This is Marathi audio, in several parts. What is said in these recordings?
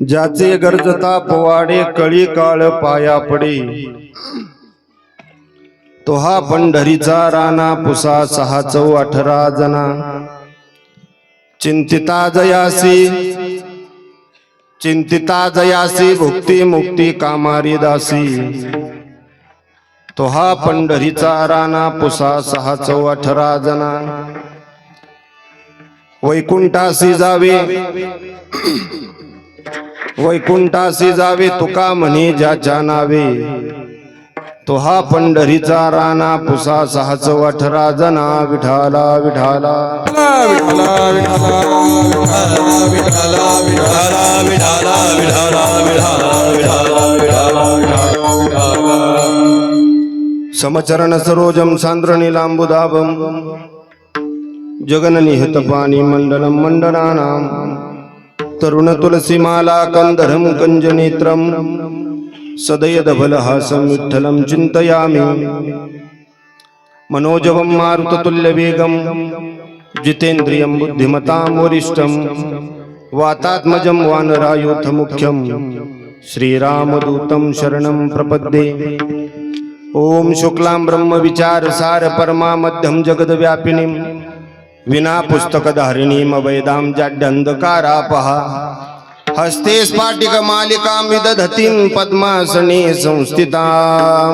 ज्याचे गरजता पोवाडे कळी काळ पाया पडे, तो हा पंढरीचा राणा पुसा 6-18 जना. चिंतिता जयासी भुक्ती मुक्ती कामारी दासी, तो हा पंढरीचा राणा पुसा 6-18 जना. वैकुंठासी जावे तुका म्हणे ज्याच्या नावे, तो हा पंढरीचा राणा पुसा 6-18 जना. विठाला विठाला समचरण सरोजम सांद्रनीलांबुदाभम जगननिहत पाणी मंडलम मंडलानां. तरुण तुलसीमाला कंदरम कंजनेत्रम सदयदभलहासं विठ्ठलं चिन्तयामि. मनोजवं मारुततुल्यवेगं जितेन्द्रियं बुद्धिमतां वरिष्ठं वातात्मजं वानरायूथमुख्यं श्रीरामदूतं शरणं प्रपद्ये. ओम शुक्लां ब्रह्मविचारसार परमामध्यं जगद्व्यापिनीं विना पुस्तकधारिणीं अवैदां जाड्यन्धकारापहा. हस्ते स्फाटिकमालिकां विदधतीं पद्मासने संस्थितां.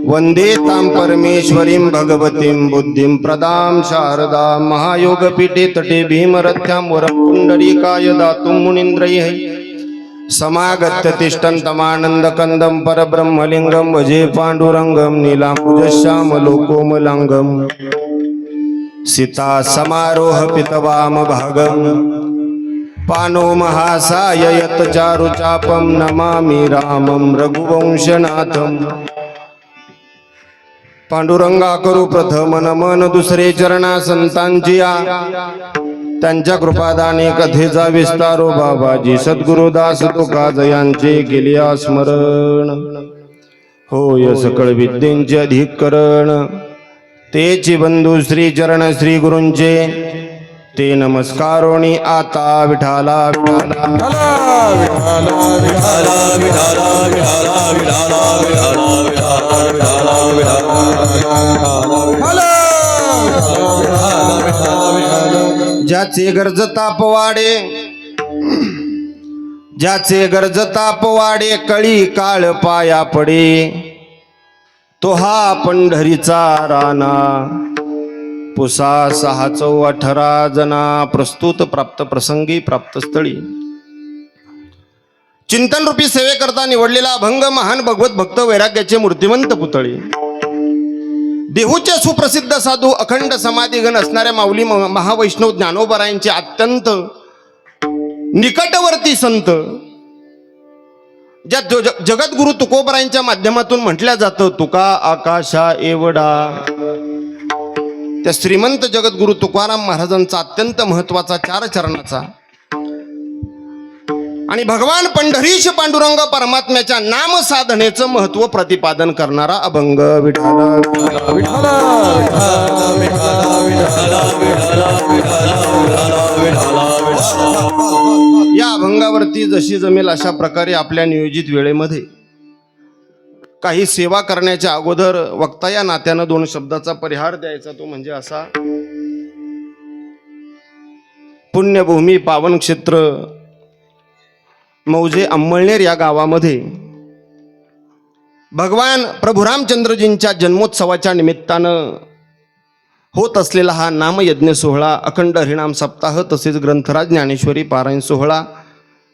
वन्दे तां परमेश्वरीं भगवतीं बुद्धिं प्रदां शारदां. महायोगपीठे तटे भीमरथ्यां वरं पुण्डरीकाय दातुं मुनीन्द्रैः समागत्य तिष्ठन्तमानन्दकन्दं परब्रह्मलिङ्गं भजे पाण्डुरङ्गं. नीलाम्बुजश्यामलोकोमलाङ्गं सीता समारोह पितवामभागं. पानो महासाययत चारुचापं नमामि रामं रघुवंशनाथं. पांडुरंगा करू प्रथम नमन दुसरे चरणा संतांची आ. त्यांच्या कृपादाने कथेचा विस्तारो बाबाजी सद्गुरुदास तुका जयांचे केले स्मरण. होय सकळ विद्येंचे अधिकरण तेची बंधू श्री चरण श्री गुरूंचे. ते नमस्कारोणी आता विठाला विठाला ज्याचे गरजता पोवाडे कळी काळ पाया पडे, तो हा पंढरीचा राणा पुसा 6-18 जना. प्रस्तुत प्राप्त प्रसंगी प्राप्त स्थळी चिंतन रूपी सेवेकरता निवडलेला अभंग महान भगवत भक्त वैराग्याचे मूर्तिमंत पुतळे. देहूचे सुप्रसिद्ध साधू अखंड समाधीगण असणाऱ्या माऊली महावैष्णव ज्ञानोबरायांचे अत्यंत निकटवर्ती संत, ज्या जगद्गुरु तुकोबरायांच्या माध्यमातून म्हटल्या जातं तुका आकाशा एवढा. त्या श्रीमंत जगद्गुरु तुकाराम महाराजांचा अत्यंत महत्वाचा 4 चरणाचा आणि भगवान पंढरीश पांडुरंग परमात्म्याच्या नाम साधनेचं महत्व प्रतिपादन करणारा अभंग. विठाला या अभंगावरती जशी जमेल अशा प्रकारे आपल्या नियोजित वेळेमध्ये काही सेवा करण्याच्या अगोदर वक्ता या नात्यानं 2 शब्दाचा परिहार द्यायचा. तो म्हणजे असा: पुण्यभूमी पावन क्षेत्र मौजे अंमळनेर या गावामध्ये भगवान प्रभू रामचंद्रजींच्या जन्मोत्सवाच्या निमित्तानं होत असलेला हा नामयज्ञ सोहळा, अखंड हरिनाम सप्ताह तसेच ग्रंथराज ज्ञानेश्वरी पारायण सोहळा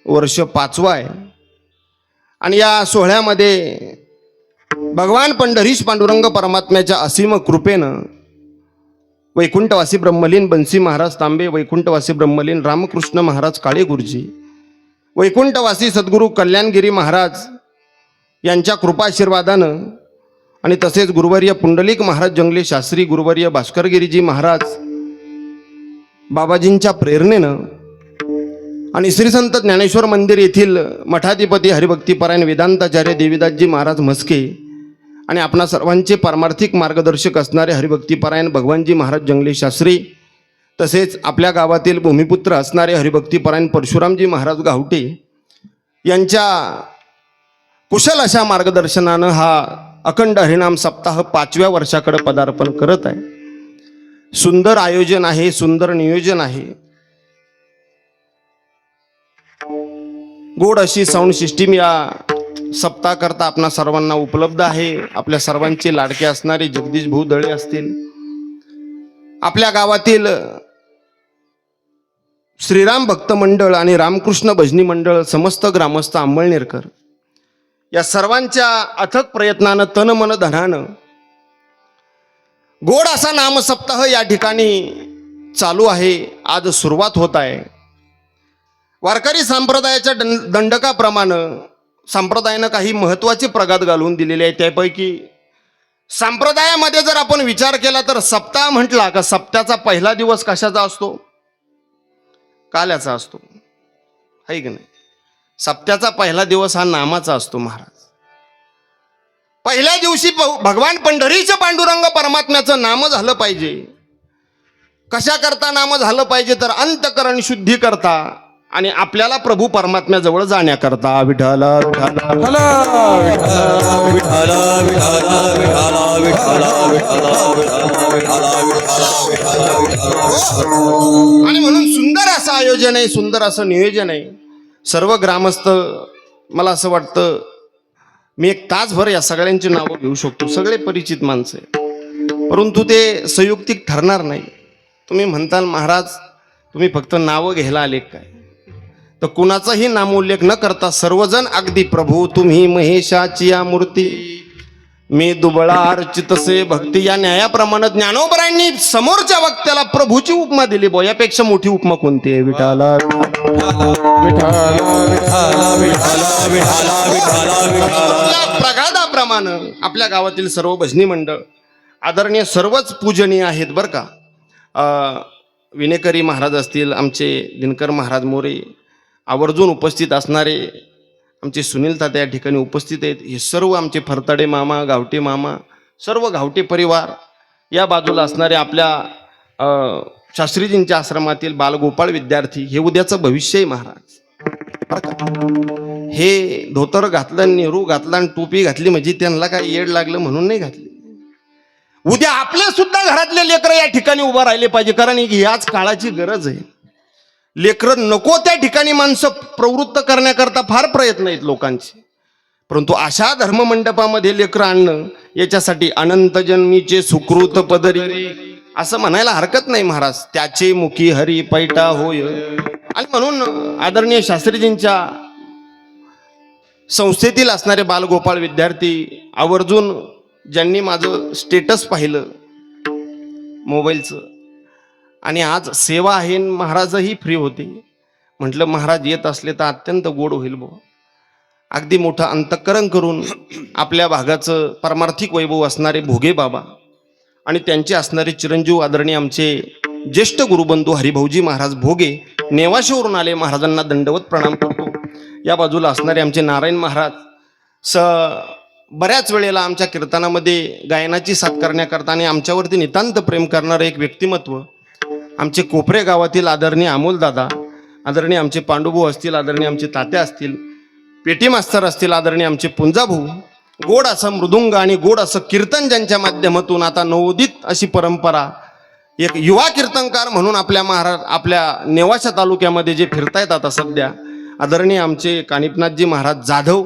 वर्ष 5वा आहे. आणि या सोहळ्यामध्ये भगवान पंढरीश पांडुरंग परमात्म्याच्या असीम कृपेनं वैकुंठवासी ब्रह्मलीन बंसी महाराज तांबे, वैकुंठवासी ब्रह्मलीन रामकृष्ण महाराज काळे गुरुजी, वैकुंठवासी सद्गुरू कल्याणगिरी महाराज यांच्या कृपाशीर्वादानं आणि तसेच गुरुवर्य पुंडलिक महाराज जंगले शास्त्री, गुरुवर्य भास्करगिरीजी महाराज बाबाजींच्या प्रेरणेनं आणि श्री संत ज्ञानेश्वर मंदिर येथील मठाधिपती हरिभक्तीपरायण वेदांताचार्य देवीदासजी महाराज म्हस्के आणि आपणा सर्वांचे पारमार्थिक मार्गदर्शक असणारे हरिभक्तीपरायण भगवानजी महाराज जंगले शास्त्री तसेच आपल्या गावातील भूमिपुत्र असणारे हरिभक्तीपरायण परशुरामजी महाराज गावटे यांच्या कुशल अशा मार्गदर्शनानं हा अखंड हरिनाम सप्ताह 5व्या वर्षाकडे पदार्पण करत आहे। सुंदर आयोजन आहे, सुंदर नियोजन आहे। गोड अशी साऊंड सिस्टीम या सप्ताह करता आपणा सर्वांना उपलब्ध आहे। आपल्या सर्वांचे लाडके असणारे जगदीश भाऊ दळे असतील, आपल्या गावातील श्रीराम भक्त मंडळ आणि रामकृष्ण भजनी मंडळ, समस्त ग्रामस्थ अंमळनेरकर या सर्वांच्या अथक प्रयत्नानं तन मन धनानं गोड असा नाम सप्ताह या ठिकाणी चालू आहे। आज सुरुवात होत आहे। वारकरी संप्रदायाच्या दंडकाप्रमाणे संप्रदायानं काही महत्त्वाचे प्रघात घालून दिलेले आहे। त्यापैकी संप्रदायामध्ये जर आपण विचार केला तर सप्ताह म्हटला का सप्त्याचा पहिला दिवस कशाचा असतो? काल्याचा असतो, है की नाही? सप्त्याचा पहिला दिवस हा नामाचा असतो महाराज। पहिल्या दिवशी भगवान पंढरीच्या पांडुरंग परमात्म्याचं नाम झालं पाहिजे। कशा करता नाम झालं पाहिजे तर अंतकरण शुद्धी करता आणि आपल्याला प्रभू परमात्म्याजवळ जाण्याकरता। विठ्ठल विठ्ठल आणि म्हणून सुंदर असं आयोजन आहे, सुंदर असं नियोजन आहे। सर्व ग्रामस्थ, मला असं वाटतं मी एक तासभर या सगळ्यांची नावं घेऊ शकतो, सगळे परिचित माणसं आहे, परंतु ते संयुक्तिक ठरणार नाही। तुम्ही म्हणताल महाराज तुम्ही फक्त नावं घ्यायला आले काय? तर कुणाचाही नामोल्लेख न करता सर्वजण अगदी प्रभू तुम्ही महेशाची या मूर्ती, मी दुबळा अर्चितसे भक्ती या न्यायाप्रमाणे ज्ञानोबरायांनी समोरच्या वक्त्याला प्रभूची उपमा दिली। बो यापेक्षा मोठी उपमा कोणती आहे? विठाला प्रघादाप्रमाणे आपल्या गावातील सर्व भजनी मंडळ आदरणीय सर्वच पूजनीय आहेत बरं का। विनेकरी महाराज असतील, आमचे दिनकर महाराज मोरे, आवर्जून उपस्थित असणारे आमचे सुनील तात्या या ठिकाणी उपस्थित आहेत। हे सर्व आमचे फरताडे मामा, गावटे मामा, सर्व गावटे परिवार, या बाजूला असणारे आपल्या शास्त्रीजींच्या आश्रमातील बालगोपाळ विद्यार्थी, हे उद्याचं भविष्य आहे महाराज। हे धोतर घातलं, नेहरू घातला आणि टोपी घातली म्हणजे त्यांना काय येड लागलं म्हणून नाही घातली। उद्या आपले सुद्धा घरातले लेकरं या ठिकाणी उभं राहिले पाहिजे, कारण ही आज काळाची गरज आहे। लेकरं नको त्या ठिकाणी माणसं प्रवृत्त करण्याकरता फार प्रयत्न आहेत लोकांचे, परंतु अशा धर्ममंडपामध्ये लेकरं आणणं याच्यासाठी अनंत जन्मीचे सुकृत पदरी असं म्हणायला हरकत नाही महाराज। त्याचे मुखी हरी पैटा होय। आणि म्हणून आदरणीय शास्त्रीजींच्या संस्थेतील असणारे बालगोपाळ विद्यार्थी आवर्जून ज्यांनी माझं स्टेटस पाहिलं मोबाईलचं, आणि आज सेवा आहे, महाराजही फ्री होते, म्हटलं महाराज येत असले तर अत्यंत गोड होईल बो। अगदी मोठं अंतःकरण करून आपल्या भागाचं परमार्थिक वैभव असणारे भोगे बाबा आणि त्यांचे असणारे चिरंजीव आदरणीय आमचे ज्येष्ठ गुरुबंधू हरिभाऊजी महाराज भोगे नेवाशेवरून आले, महाराजांना दंडवत प्रणाम करतो। या बाजूला असणारे आमचे नारायण महाराज बऱ्याच वेळेला आमच्या कीर्तनामध्ये गायनाची साथ करण्याकरता आणि आमच्यावरती नितांत प्रेम करणारं एक व्यक्तिमत्व आमचे कोपरे गावातील आदरणीय अमोलदादा, आदरणीय आमचे पांडुभाऊ असतील, आदरणीय आमचे तात्या असतील, पेटी मास्तर असतील, आदरणीय आमचे पुंजाभाऊ, गोड असं मृदुंग आणि गोड असं कीर्तन ज्यांच्या माध्यमातून आता नवोदित अशी परंपरा, एक युवा कीर्तनकार म्हणून आपल्या नेवाशा तालुक्यामध्ये जे फिरतायत आता सध्या, आदरणीय आमचे कानिपनाथजी महाराज जाधव,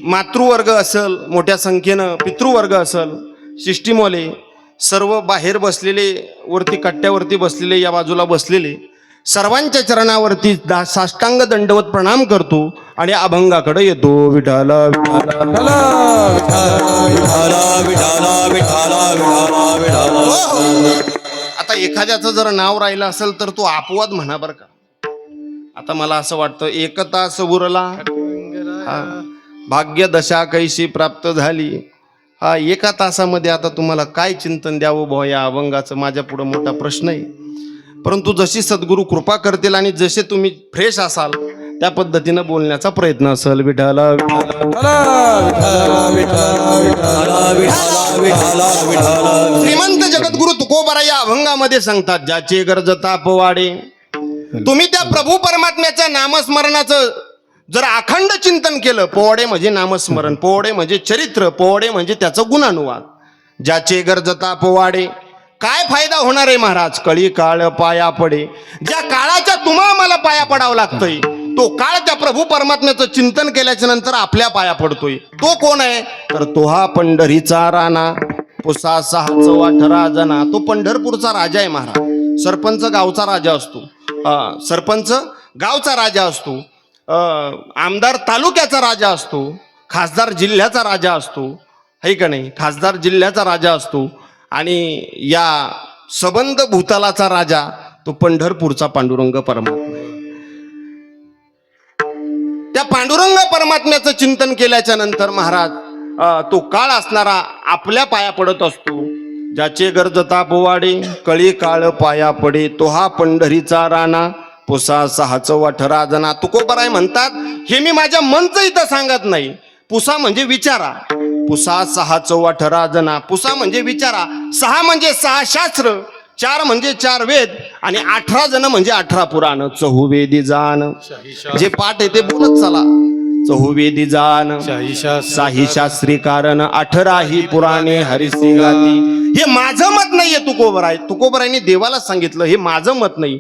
मातृवर्ग असेल, मोठ्या संख्येनं पितृवर्ग असेल, शिष्टीमोले, सर्व बाहेर बसलेले, वरती कट्ट्यावरती बसलेले, या बाजूला बसलेले सर्वांच्या चरणावरती साष्टांग दंडवत प्रणाम करतो आणि अभंगाकडे येतो। विठाल आता एखाद्याचं जर नाव राहिलं असेल तर तो अपवाद म्हणा बरं का। आता मला असं वाटतं एकता उरला भाग्य दशा कैशी प्राप्त झाली। हा एका तासामध्ये आता तुम्हाला काय चिंतन द्यावं भाऊ या अभंगाचं, माझ्या पुढे मोठा प्रश्न आहे। परंतु जशी सद्गुरू कृपा करतील आणि जसे तुम्ही फ्रेश असाल त्या पद्धतीनं बोलण्याचा प्रयत्न असेल। विठाल श्रीमंत जगद्गुरु तुकोबा तुकोबारा या अभंगामध्ये सांगतात, ज्याचे गरजता पोवाडे. तुम्ही त्या प्रभू परमात्म्याच्या नामस्मरणाचं जर अखंड चिंतन केलं, पोवाडे म्हणजे नामस्मरण, पोवाडे म्हणजे चरित्र, पोवाडे म्हणजे त्याचं गुणानुवाद. ज्याचे गरजता पोवाडे, काय फायदा होणार आहे महाराज? कळी काळ पाया पडे. ज्या काळाच्या तुम्हा मला पाया पडावं लागतंय, तो काळ त्या प्रभू परमात्म्याचं चिंतन केल्याच्या नंतर आपल्या पाया पडतोय. तो कोण आहे? तर तो हा पंढरीचा राणा, पुसा 6 जना. तो पंढरपूरचा राजा आहे महाराज. सरपंच गावचा राजा असतो, सरपंच गावचा राजा असतो, आमदार तालुक्याचा राजा असतो, खासदार जिल्ह्याचा राजा असतो, है का नाही? खासदार जिल्ह्याचा राजा असतो. आणि या सबंध भूतालाचा राजा तो पंढरपूरचा पांडुरंग परमात्मा. त्या पांडुरंग परमात्म्याचं चिंतन केल्याच्या नंतर महाराज तो काळ असणारा आपल्या पाया पडत असतो. ज्याचे गरजता पोवाडे, कळी काळ पाया पडे. तो हा पंढरीचा राणा, पुसा 6 जना. तुकोबाराय म्हणतात, हे मी माझ्या मनचं इथं सांगत नाही. पुसा म्हणजे विचारा, पुसा 6 जना. पुसा म्हणजे विचारा. 6 म्हणजे 6 शास्त्र, 4 म्हणजे 4 वेद, आणि 18 जण म्हणजे 18 पुराण. चहुवेदी जाण, जे पाठ आहे ते बोलत चला. चहुवेदी जाण, साही शास्त्री कारण, 18 ही पुराणे हरिसी गाती. हे माझं मत नाहीये तुकोबाराय. तुकोबारायने देवाला सांगितलं, हे माझं मत नाही.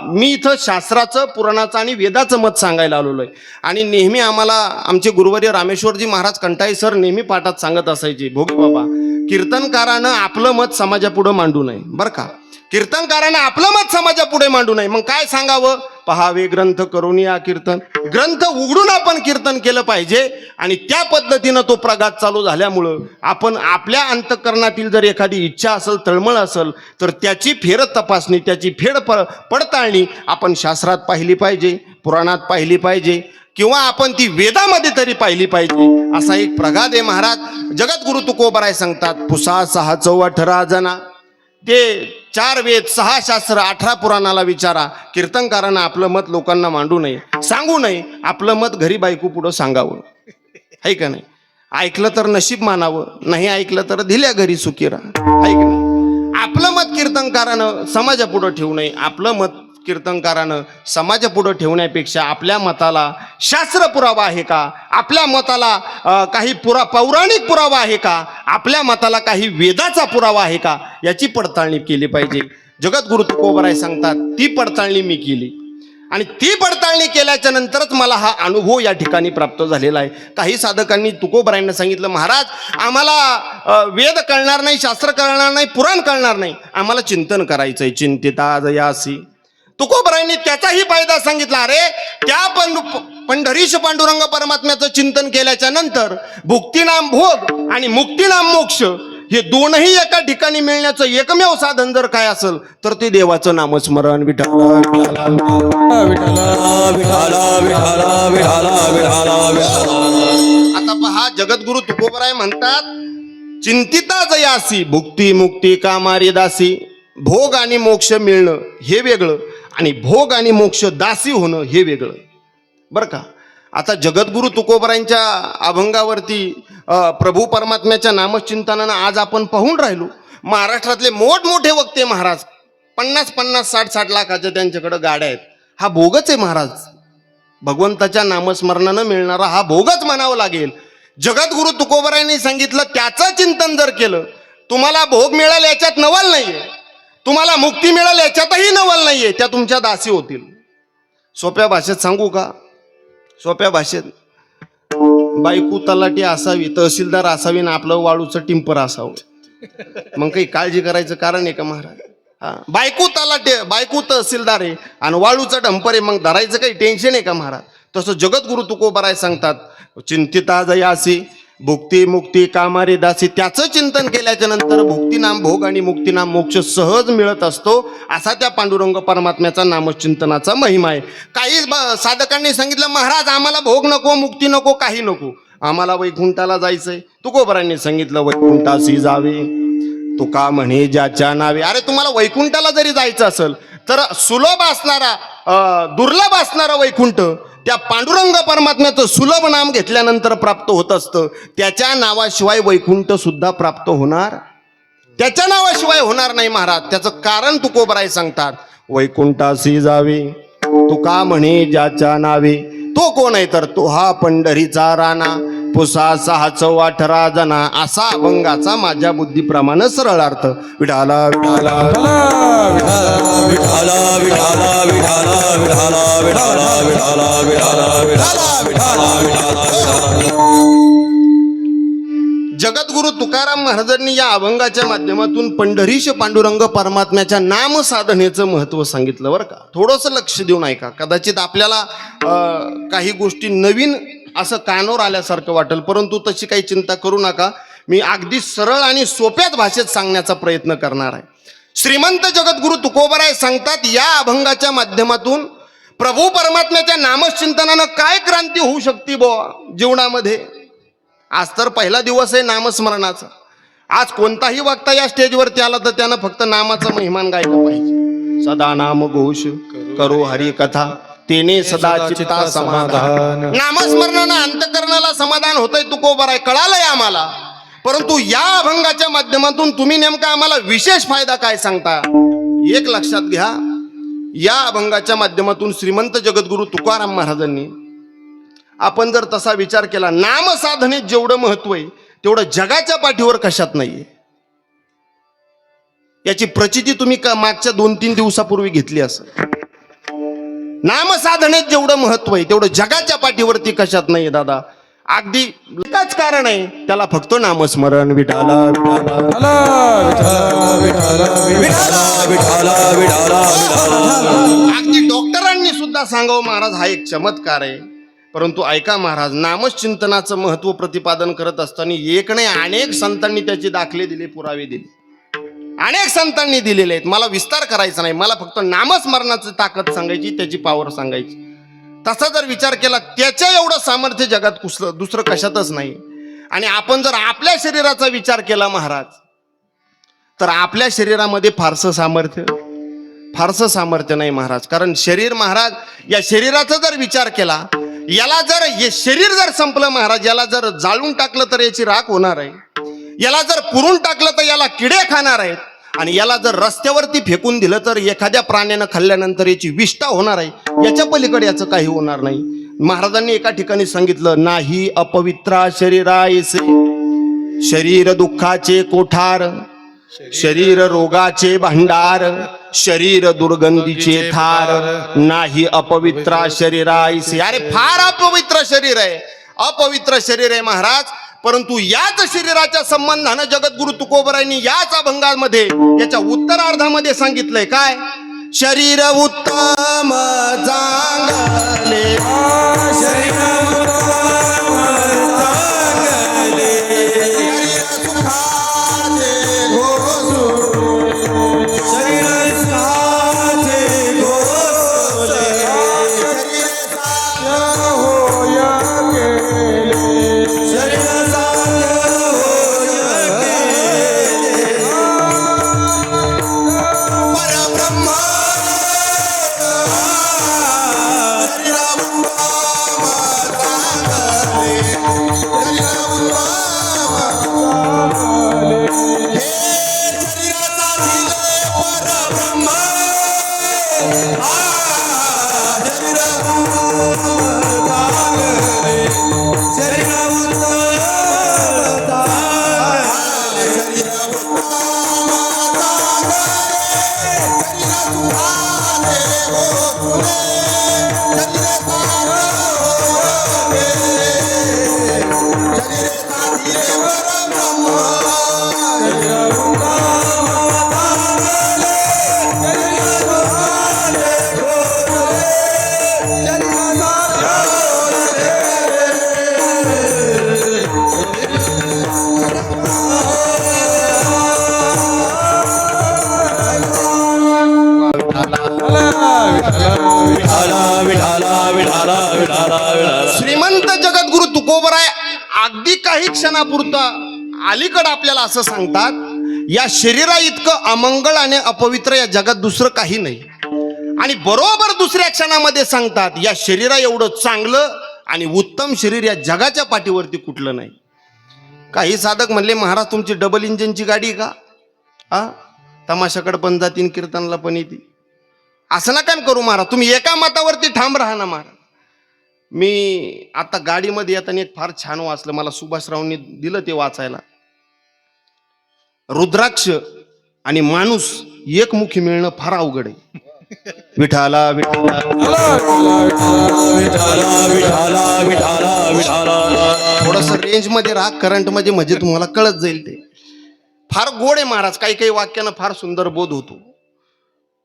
मी इथं शास्त्राचं, पुराणाचं आणि वेदाचं मत सांगायला आलेलो आहे. आणि नेहमी आम्हाला आमचे गुरुवर्य रामेश्वरजी महाराज कंटाळी सर नेहमी पाठात सांगत असायचे, भोगे बाबा, कीर्तनकारानं आपलं मत समाजापुढे मांडू नये. बरं का? कीर्तनकारानं आपलं मत समाजापुढे मांडू नये. मग काय सांगावं? पहावे ग्रंथ करून या कीर्तन. ग्रंथ उघडून आपण कीर्तन केलं पाहिजे. आणि त्या पद्धतीनं तो प्रघात चालू झाल्यामुळं आपण आपल्या अंतःकरणातील जर एखादी इच्छा असेल, तळमळ असेल, तर त्याची फेर तपासणी, त्याची फेड पडताळणी आपण शास्त्रात पाहिली पाहिजे, पुराणात पाहिली पाहिजे, किंवा आपण ती वेदामध्ये तरी पाहिली पाहिजे. असा एक प्रघात आहे महाराज. जगद्गुरु तुकोबाराय सांगतात, पुसा 6 जना. ते 4 वेद, 6 शास्त्र, 18 पुराणाला विचारा. कीर्तनकारांना आपलं मत लोकांना मांडू नये, सांगू नये. आपलं मत घरी बायको पुढं सांगावं, है का नाही? ऐकलं तर नशीब मानावं, नाही ऐकलं तर दिल्या घरी सुखी राहा, है का नाही? आपलं मत कीर्तनकारानं समाजापुढं ठेवू नये. आपलं मत कीर्तनकारानं समाजापुढं ठेवण्यापेक्षा आपल्या मताला शास्त्र पुरावा आहे का, आपल्या मताला काही पौराणिक पुरावा आहे का, आपल्या मताला काही वेदाचा पुरावा आहे का, याची पडताळणी केली पाहिजे. जगद्गुरु तुकोबाराय सांगतात, ती पडताळणी मी केली. आणि ती पडताळणी केल्याच्या नंतरच मला हा अनुभव या ठिकाणी प्राप्त झालेला आहे. काही साधकांनी तुकोबारायांना सांगितलं, महाराज आम्हाला वेद कळणार नाही, शास्त्र कळणार नाही, पुराण कळणार नाही, आम्हाला चिंतन करायचंय. चिंतिता जयासी. तुकोबारायांनी त्याचाही फायदा सांगितला. अरे त्या पंढरीश पांडुरंग परमात्म्याचं चिंतन केल्याच्या नंतर भुक्तीनाम भोग आणि मुक्तीनाम मोक्ष हे दोनही एका ठिकाणी मिळण्याचं एकमेव साधन जर काय असेल तर ते देवाचं नामस्मरण. विठ्ठल आता पहा, जगद्गुरु तुकोबाराय म्हणतात, चिंतिता जयासी, भुक्ती मुक्ती कामारी दासी. भोग आणि मोक्ष मिळणं हे वेगळं, आणि भोग आणि मोक्ष दासी होणं हे वेगळं. बरं का? आता जगद्गुरु तुकोबारायांच्या अभंगावरती प्रभू परमात्म्याच्या नामचिंतनानं आज आपण पाहून राहिलो. महाराष्ट्रातले मोठमोठे वक्ते महाराज, 50-50, 60-60 लाखाच्या त्यांच्याकडे गाड्या आहेत. हा भोगच आहे महाराज. भगवंताच्या नामस्मरणानं मिळणारा हा भोगच म्हणावं लागेल. जगद्गुरु तुकोबारायांनी सांगितलं, त्याचं चिंतन जर केलं, तुम्हाला भोग मिळेल याच्यात नवल नाहीये, तुम्हाला मुक्ती मिळेल याच्यातही नवल नाहीये, त्या तुमच्या दासी होतील. सोप्या भाषेत सांगू का? सोप्या भाषेत, बायको तलाठी असावी, तहसीलदार असावी, ना आपलं वाळूचं टिंपर असावं. मग काही काळजी करायचं कारण आहे का महाराज? बायको तलाठी, बायको तहसीलदार आहे आणि वाळूचं डंपर आहे, मग धरायचं काही टेन्शन आहे का महाराज? तसं जगद्गुरु तुकोबाराय सांगतात, चिंतिता जयासी, भुक्ती मुक्ती कामारी दासी. त्याचं चिंतन केल्याच्या नंतर भुक्तीनाम भोग आणि मुक्तीनाम मोक्ष सहज मिळत असतो. असा त्या पांडुरंग परमात्म्याचा नामचिंतनाचा महिमा आहे. काही साधकांनी सांगितलं, महाराज आम्हाला भोग नको, मुक्ती नको, काही नको, आम्हाला वैकुंठाला जायचंय. तुकोबारायांनी सांगितलं, वैकुंठासी जावे तुका म्हणे ज्याच्या नावे. अरे तुम्हाला वैकुंठाला जरी जायचं असेल तर सुलभ असणारा, दुर्लभ असणारा वैकुंठ त्या पांडुरंग परमात्म्याचं सुलभ नाम घेतल्यानंतर प्राप्त होत असतं. त्याच्या नावाशिवाय वैकुंठ सुद्धा प्राप्त होणार त्याच्या नावाशिवाय होणार नाही महाराज. त्याचं कारण तुकोबराय सांगतात. वैकुंठासी जावे तुका म्हणे ज्याच्या नावे, तो कोण आहे तर तो हा पंढरीचा राणा. पुसा 6 जना असा अभंगाचा माझ्या बुद्धीप्रमाणे सरळ अर्थ. विठाला विठाला विठाला विठाला विठाला विठाला विठाला विठाला विठाला विठाला विठाला. जगद्गुरु तुकाराम महाराजांनी या अभंगाच्या माध्यमातून पंढरीश पांडुरंग परमात्म्याच्या नाम साधनेचं महत्व सांगितलं बरं का. थोडंसं लक्ष देऊन ऐका. कदाचित आपल्याला काही गोष्टी नवीन असं कानावर आल्यासारखं वाटेल, परंतु तशी काही चिंता करू नका. मी अगदी सरळ आणि सोप्याच भाषेत सांगण्याचा प्रयत्न करणार आहे. श्रीमंत जगद्गुरु तुकोबराय सांगतात, या अभंगाच्या माध्यमातून प्रभू परमात्म्याच्या नामचिंतनानं काय क्रांती होऊ शकते बुवा जीवनामध्ये. आज तर पहिला दिवस आहे नामस्मरणाचा. आज कोणताही वक्ता या स्टेजवरती आला तर त्यानं फक्त नामाचा महिमान गायला पाहिजे. सदा नाम घोष करो हरी कथा, तेने सदा चित्ता समाधान. नामस्मरणानं अंतकरणाला समाधान होतंय तुकोबराय, कळालंय आम्हाला. परंतु या अभंगाच्या माध्यमातून तुम्ही नेमका आम्हाला विशेष फायदा काय सांगता, एक लक्षात घ्या. या अभंगाच्या माध्यमातून श्रीमंत जगद्गुरु तुकाराम महाराजांनी, आपण जर तसा विचार केला, नाम साधनेत जेवढं महत्व आहे तेवढं जगाच्या पाठीवर कशात नाहीये. याची प्रचिती तुम्ही मागच्या 2-3 दिवसापूर्वी घेतली असेल. नाम साधनेत जेवढं महत्व आहे तेवढं जगाच्या पाठीवरती कशात नाही दादा. अगदी एकच कारण आहे, त्याला फक्त नामस्मरण. विठाला अगदी डॉक्टरांनी सुद्धा सांगावं महाराज हा एक चमत्कार आहे. परंतु ऐका महाराज, नामचिंतनाचं महत्व प्रतिपादन करत असताना एक नाही अनेक संतांनी त्याचे दाखले दिले, पुरावे दिले. अनेक संतांनी दिलेले आहेत. मला विस्तार करायचा नाही, मला फक्त नामस्मरणाची ताकद सांगायची, त्याची पावर सांगायची. तसा जर विचार केला, त्याच्या एवढं सामर्थ्य जगात दुसरं कशातच नाही. आणि आपण जर आपल्या शरीराचा विचार केला महाराज, तर आपल्या शरीरामध्ये फारसं सामर्थ्य नाही महाराज. कारण शरीर महाराज, या शरीराचा जर विचार केला, याला जर हे शरीर जर संपलं महाराज, याला जर जाळून टाकलं तर याची राख होणार आहे. याला जर पुरून टाकलं तर याला किडे खाणार आहेत. आणि याला जर रस्त्यावरती फेकून दिलं तर एखाद्या प्राण्यानं खाल्ल्यानंतर याची विष्ठा होणार आहे. याच्या पलीकडे याचं काही होणार नाही. महाराजांनी एका ठिकाणी सांगितलं, नाही अपवित्रा शरीरायसे, शरीर दुःखाचे कोठार, शरीर रोगाचे भांडार, शरीर दुर्गंधीचे थार, नाही अपवित्रा शरीरायसे. अरे फार अपवित्र शरीर आहे, अपवित्र शरीर आहे महाराज. परंतु याच शरीराच्या संबंधानं जगद्गुरु तुकोबरायांनी याच अभंगामध्ये याच्या उत्तरार्धामध्ये सांगितलंय काय, शरीर उत्तम चांगले, शरीर श्रीमंत जगद्गुरु तुकोबराय अगदी काही क्षणापुरता अलीकडे आपल्याला असं सांगतात, या शरीरा इतकं अमंगळ आणि अपवित्र या जगात दुसरं काही नाही. आणि बरोबर दुसऱ्या क्षणामध्ये सांगतात, या शरीरा एवढं चांगलं आणि उत्तम शरीर या जगाच्या पाठीवरती कुठलं नाही. काही साधक म्हणले, महाराज तुमची डबल इंजिनची गाडी का? तमाशाकडे पण जातीन, कीर्तनला पण येते. असं नका करू महाराज, तुम्ही एका मतावरती ठाम राहा ना महाराज. मी आता गाडीमध्ये येताना एक फार छान वाचलं, मला सुभाषरावनी दिलं ते वाचायला. रुद्राक्ष आणि माणूस एकमुखी मिळणं फार अवघड आहे. विठाला विठाला थोडस रेंज मध्ये राहा, करंट मध्ये, म्हणजे तुम्हाला कळत जाईल. ते फार गोड आहे महाराज, काही काही वाक्यानं फार सुंदर बोध होतो.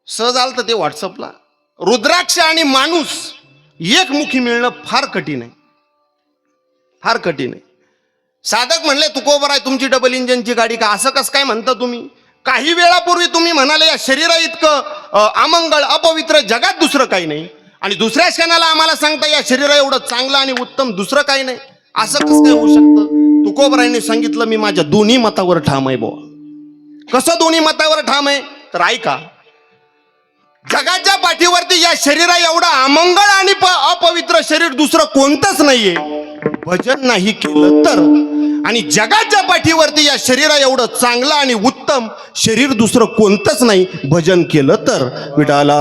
सहज आलतं ते व्हॉट्सअपला. रुद्राक्ष आणि माणूस एकमुखी मिळणं फार कठीण आहे, फार कठीण आहे. साधक म्हणले तुकोबर आहे तुमची डबल इंजिनची गाडी का, असं कसं काय म्हणता तुम्ही? काही वेळापूर्वी तुम्ही म्हणाले या शरीरा इतकं अमंगळ अपवित्र जगात दुसरं काही नाही, आणि दुसऱ्या क्षणाला आम्हाला सांगता या शरीरा एवढं चांगलं आणि उत्तम दुसरं काही नाही. असं कसं काय होऊ शकतं? तुकोबरायांनी सांगितलं मी माझ्या दोन्ही मतावर ठाम आहे बुवा. कसं दोन्ही मतावर ठाम आहे तर ऐका. जगाच्या पाठीवरती या शरीरा एवढं अमंगळ आणि अपवित्र शरीर दुसरं कोणतंच नाहीये, भजन नाही केलं तर. आणि जगाच्या पाठीवरती या शरीरा एवढं चांगलं आणि उत्तम शरीर दुसरं कोणतंच नाही, भजन केलं तर. विठाला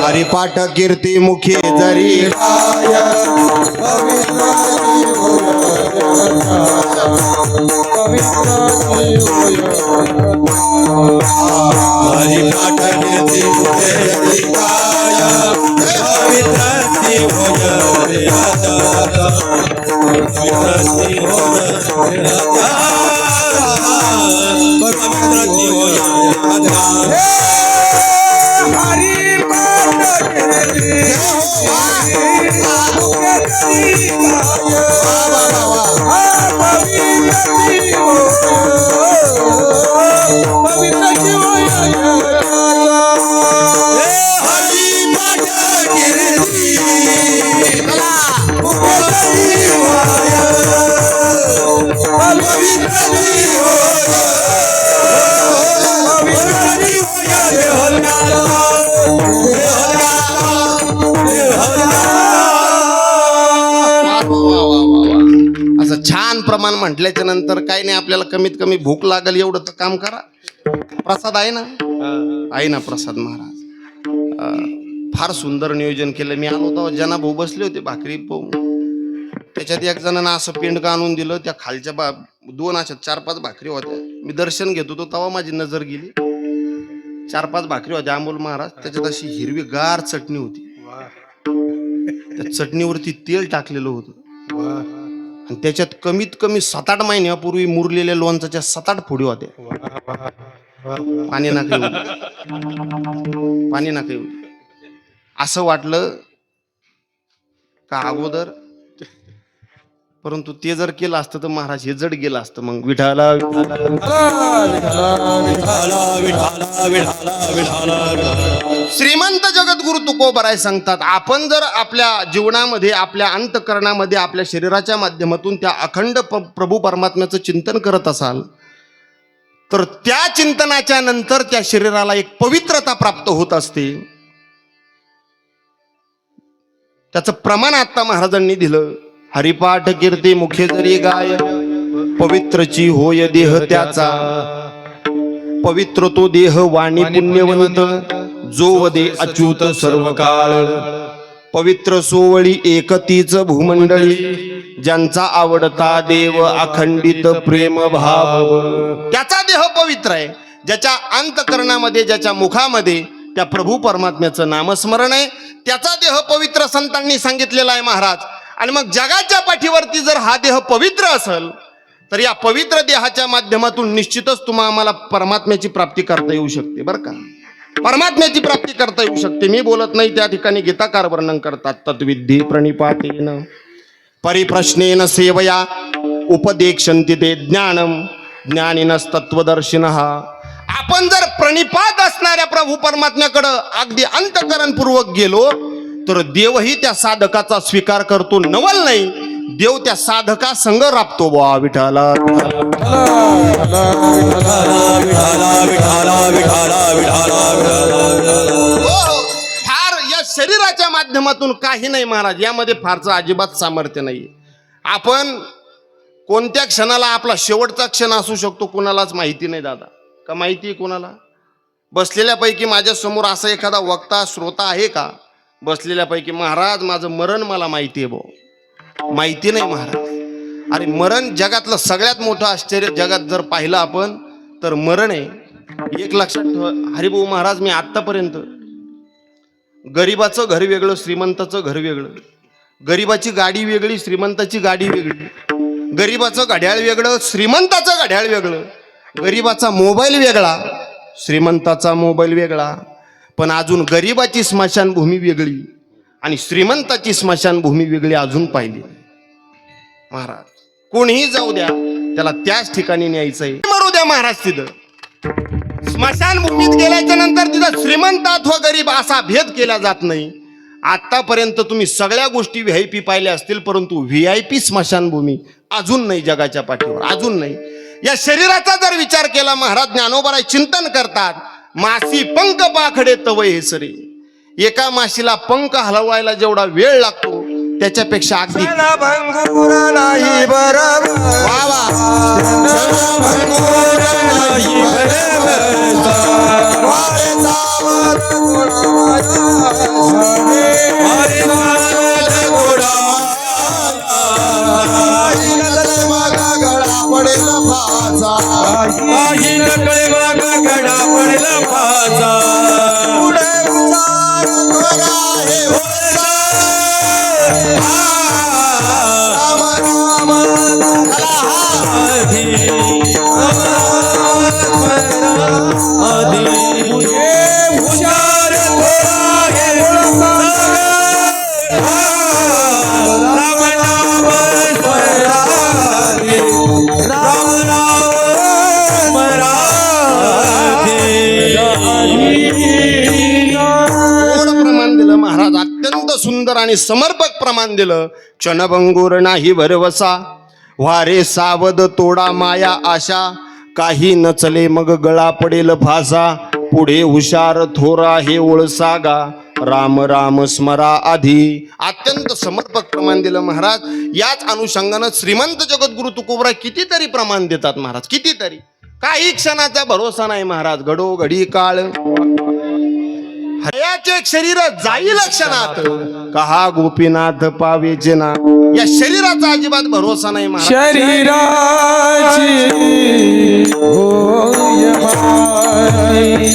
हरिपाठ कीर्ती मुखे जरी छान प्रमाण म्हटल्याच्या नंतर काही नाही, आपल्याला कमीत कमी भूक लागल एवढं तर काम करा. प्रसाद आहे ना, आहे ना प्रसाद महाराज. फार सुंदर नियोजन केलं. मी आलो होतो, जना भाऊ बसले होते भाकरी पाहून. त्याच्यात एक जणांना असं पेंडकं आणून दिलं, त्या खालच्या दोन अशा 4-5 भाकरी होत्या. मी दर्शन घेत होतो तेव्हा माझी नजर गेली. 4-5 भाकरी होत्या अमोल महाराज, त्याच्यात अशी हिरवी गार चटणी होती. त्या चटणीवरती तेल टाकलेलं होतं, आणि त्याच्यात कमीत कमी 7-8 महिन्यापूर्वी मुरलेल्या लोणचाच्या 7-8 फोडी होत्या. पाणी नाका पाणी नाका असं वाटलं का अगोदर, परंतु ते जर केलं असतं तर महाराज हे जड गेलं असतं. मग विठाला श्रीमंत जगद्गुरु तुकोबराय सांगतात, आपण जर आपल्या जीवनामध्ये, आपल्या अंतकरणामध्ये, आपल्या शरीराच्या माध्यमातून त्या अखंड प्रभू परमात्म्याचं चिंतन करत असाल तर त्या चिंतनाच्या नंतर त्या शरीराला एक पवित्रता प्राप्त होत असते. त्याचं प्रमाण आता महाराजांनी दिलं. हरिपाठ कीर्ती मुखे जरी गाय, पवित्रची होय देह त्याचा. पवित्र तो देह वाणी पुण्यवंत, जो वदे अच्युत सर्व काळ. पवित्र सोवळी एकतीच भूमंडळी, ज्यांचा आवडता देव अखंडित प्रेम भाव. त्याचा देह पवित्र आहे, ज्याच्या अंतकरणामध्ये, ज्याच्या मुखामध्ये त्या प्रभू परमात्म्याचं नामस्मरण आहे. त्याचा देह पवित्र संतांनी सांगितलेला आहे महाराज. आणि मग जगाच्या पाठीवरती जर हा देह पवित्र असेल तर या पवित्र देहाच्या माध्यमातून निश्चितच आम्हाला परमात्म्याची प्राप्ती करता येऊ शकते. बरं का, परमात्म्याची प्राप्ती करता येऊ शकते. मी बोलत नाही, त्या ठिकाणी गीताकार वर्णन करतात. तत्विद्धी प्रणिपातेन परिप्रश्नेन सेवया उपदेक्षन्ति ते ज्ञानम ज्ञानिनस्तत्वदर्शिनः. आपण जर प्रणिपात असणाऱ्या प्रभू परमात्म्याकडं अगदी अंतकरणपूर्वक गेलो तर देवही त्या साधकाचा स्वीकार करतो. नवल नाही, देव त्या साधका संग राबतो. बुवा विठाला फार या शरीराच्या माध्यमातून काही नाही महाराज, यामध्ये फारचं अजिबात सामर्थ्य नाही. आपण कोणत्या क्षणाला आपला शेवटचा क्षण असू शकतो कोणालाच माहिती नाही दादा. का माहिती आहे कोणाला? बसलेल्यापैकी माझ्या समोर असा एखादा वक्ता श्रोता आहे का बसलेल्यापैकी? महाराज माझं मरण मला माहिती आहे भाऊ. माहिती नाही महाराज. अरे मरण जगातलं सगळ्यात मोठं आश्चर्य जगात जर पाहिलं आपण तर मरण आहे. एक लक्षात ठेवा हरिभाऊ महाराज, मी आत्तापर्यंत गरीबाचं घर वेगळं श्रीमंताचं घर वेगळं, गरीबाची गाडी वेगळी श्रीमंताची गाडी वेगळी, गरीबाचं घड्याळ वेगळं श्रीमंताचं घड्याळ वेगळं, गरीबाचा मोबाईल वेगळा श्रीमंताचा मोबाईल वेगळा, पण अजून गरीबाची स्मशानभूमी वेगळी आणि श्रीमंताची स्मशानभूमी वेगळी अजून पाहिली महाराज. कोणीही जाऊ द्या त्याला त्याच ठिकाणी न्यायचंय. मरू द्या महाराज. तिथं स्मशानभूमीत गेल्याच्या नंतर तिथं श्रीमंत अथवा गरीब असा भेद केला जात नाही. आतापर्यंत तुम्ही सगळ्या गोष्टी VIP पाहिल्या असतील, परंतु VIP स्मशानभूमी अजून नाही जगाच्या पाठीवर, अजून नाही. या शरीराचा जर विचार केला महाराज ज्ञानोबराय चिंतन करतात, मासी पंख पाखडे तवय हे सरे. एका माशीला पंख हलवायला जेवढा वेळ लागतो त्याच्यापेक्षा अगदी सुंदर आणि समर्पक प्रमाण दिलं. क्षणभंगूर नाही भरवसा, वारे सावध तोडा माया आशा, काही नचले मग गळा पडेल फासा, पुढे हुशार थोरा हे ओळसा गा, राम राम स्मरा आधी. अत्यंत समर्पक प्रमाण दिलं महाराज. याच अनुषंगानं श्रीमंत जगद्गुरु तुकोबराय कितीतरी प्रमाण देतात महाराज, कितीतरी. काही क्षणाचा भरोसा नाही महाराज, घडोघडी काळ हयाचे शरीर जाईल क्षणात, कहा गोपीनाथ पावे जना. या शरीराचा अजिबात भरोसा नाही महाराज. शरीराची होय माई,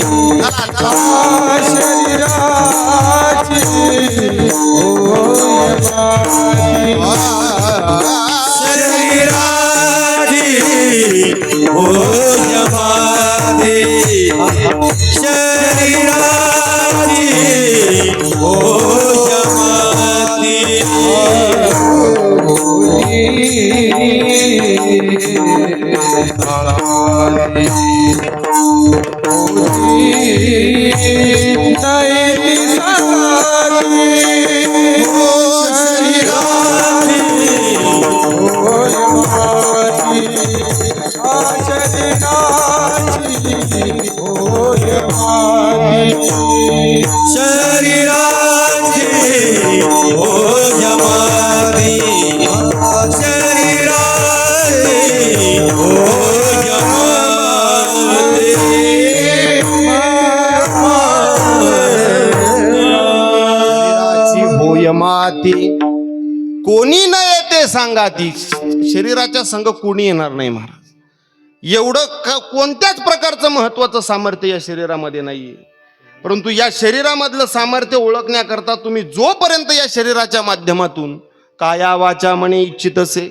शरीराची होय माई, शरीराची होय माई, शरीराची कोणी न येते सांगाती. शरीराच्या संग कोणी येणार नाही महाराज. एवढं कोणत्याच प्रकारचं महत्वाचं सामर्थ्य या शरीरामध्ये नाहीये. परंतु या शरीरामधलं सामर्थ्य ओळखण्याकरता तुम्ही जोपर्यंत या शरीराच्या माध्यमातून काया वाचा मने इच्छित असे,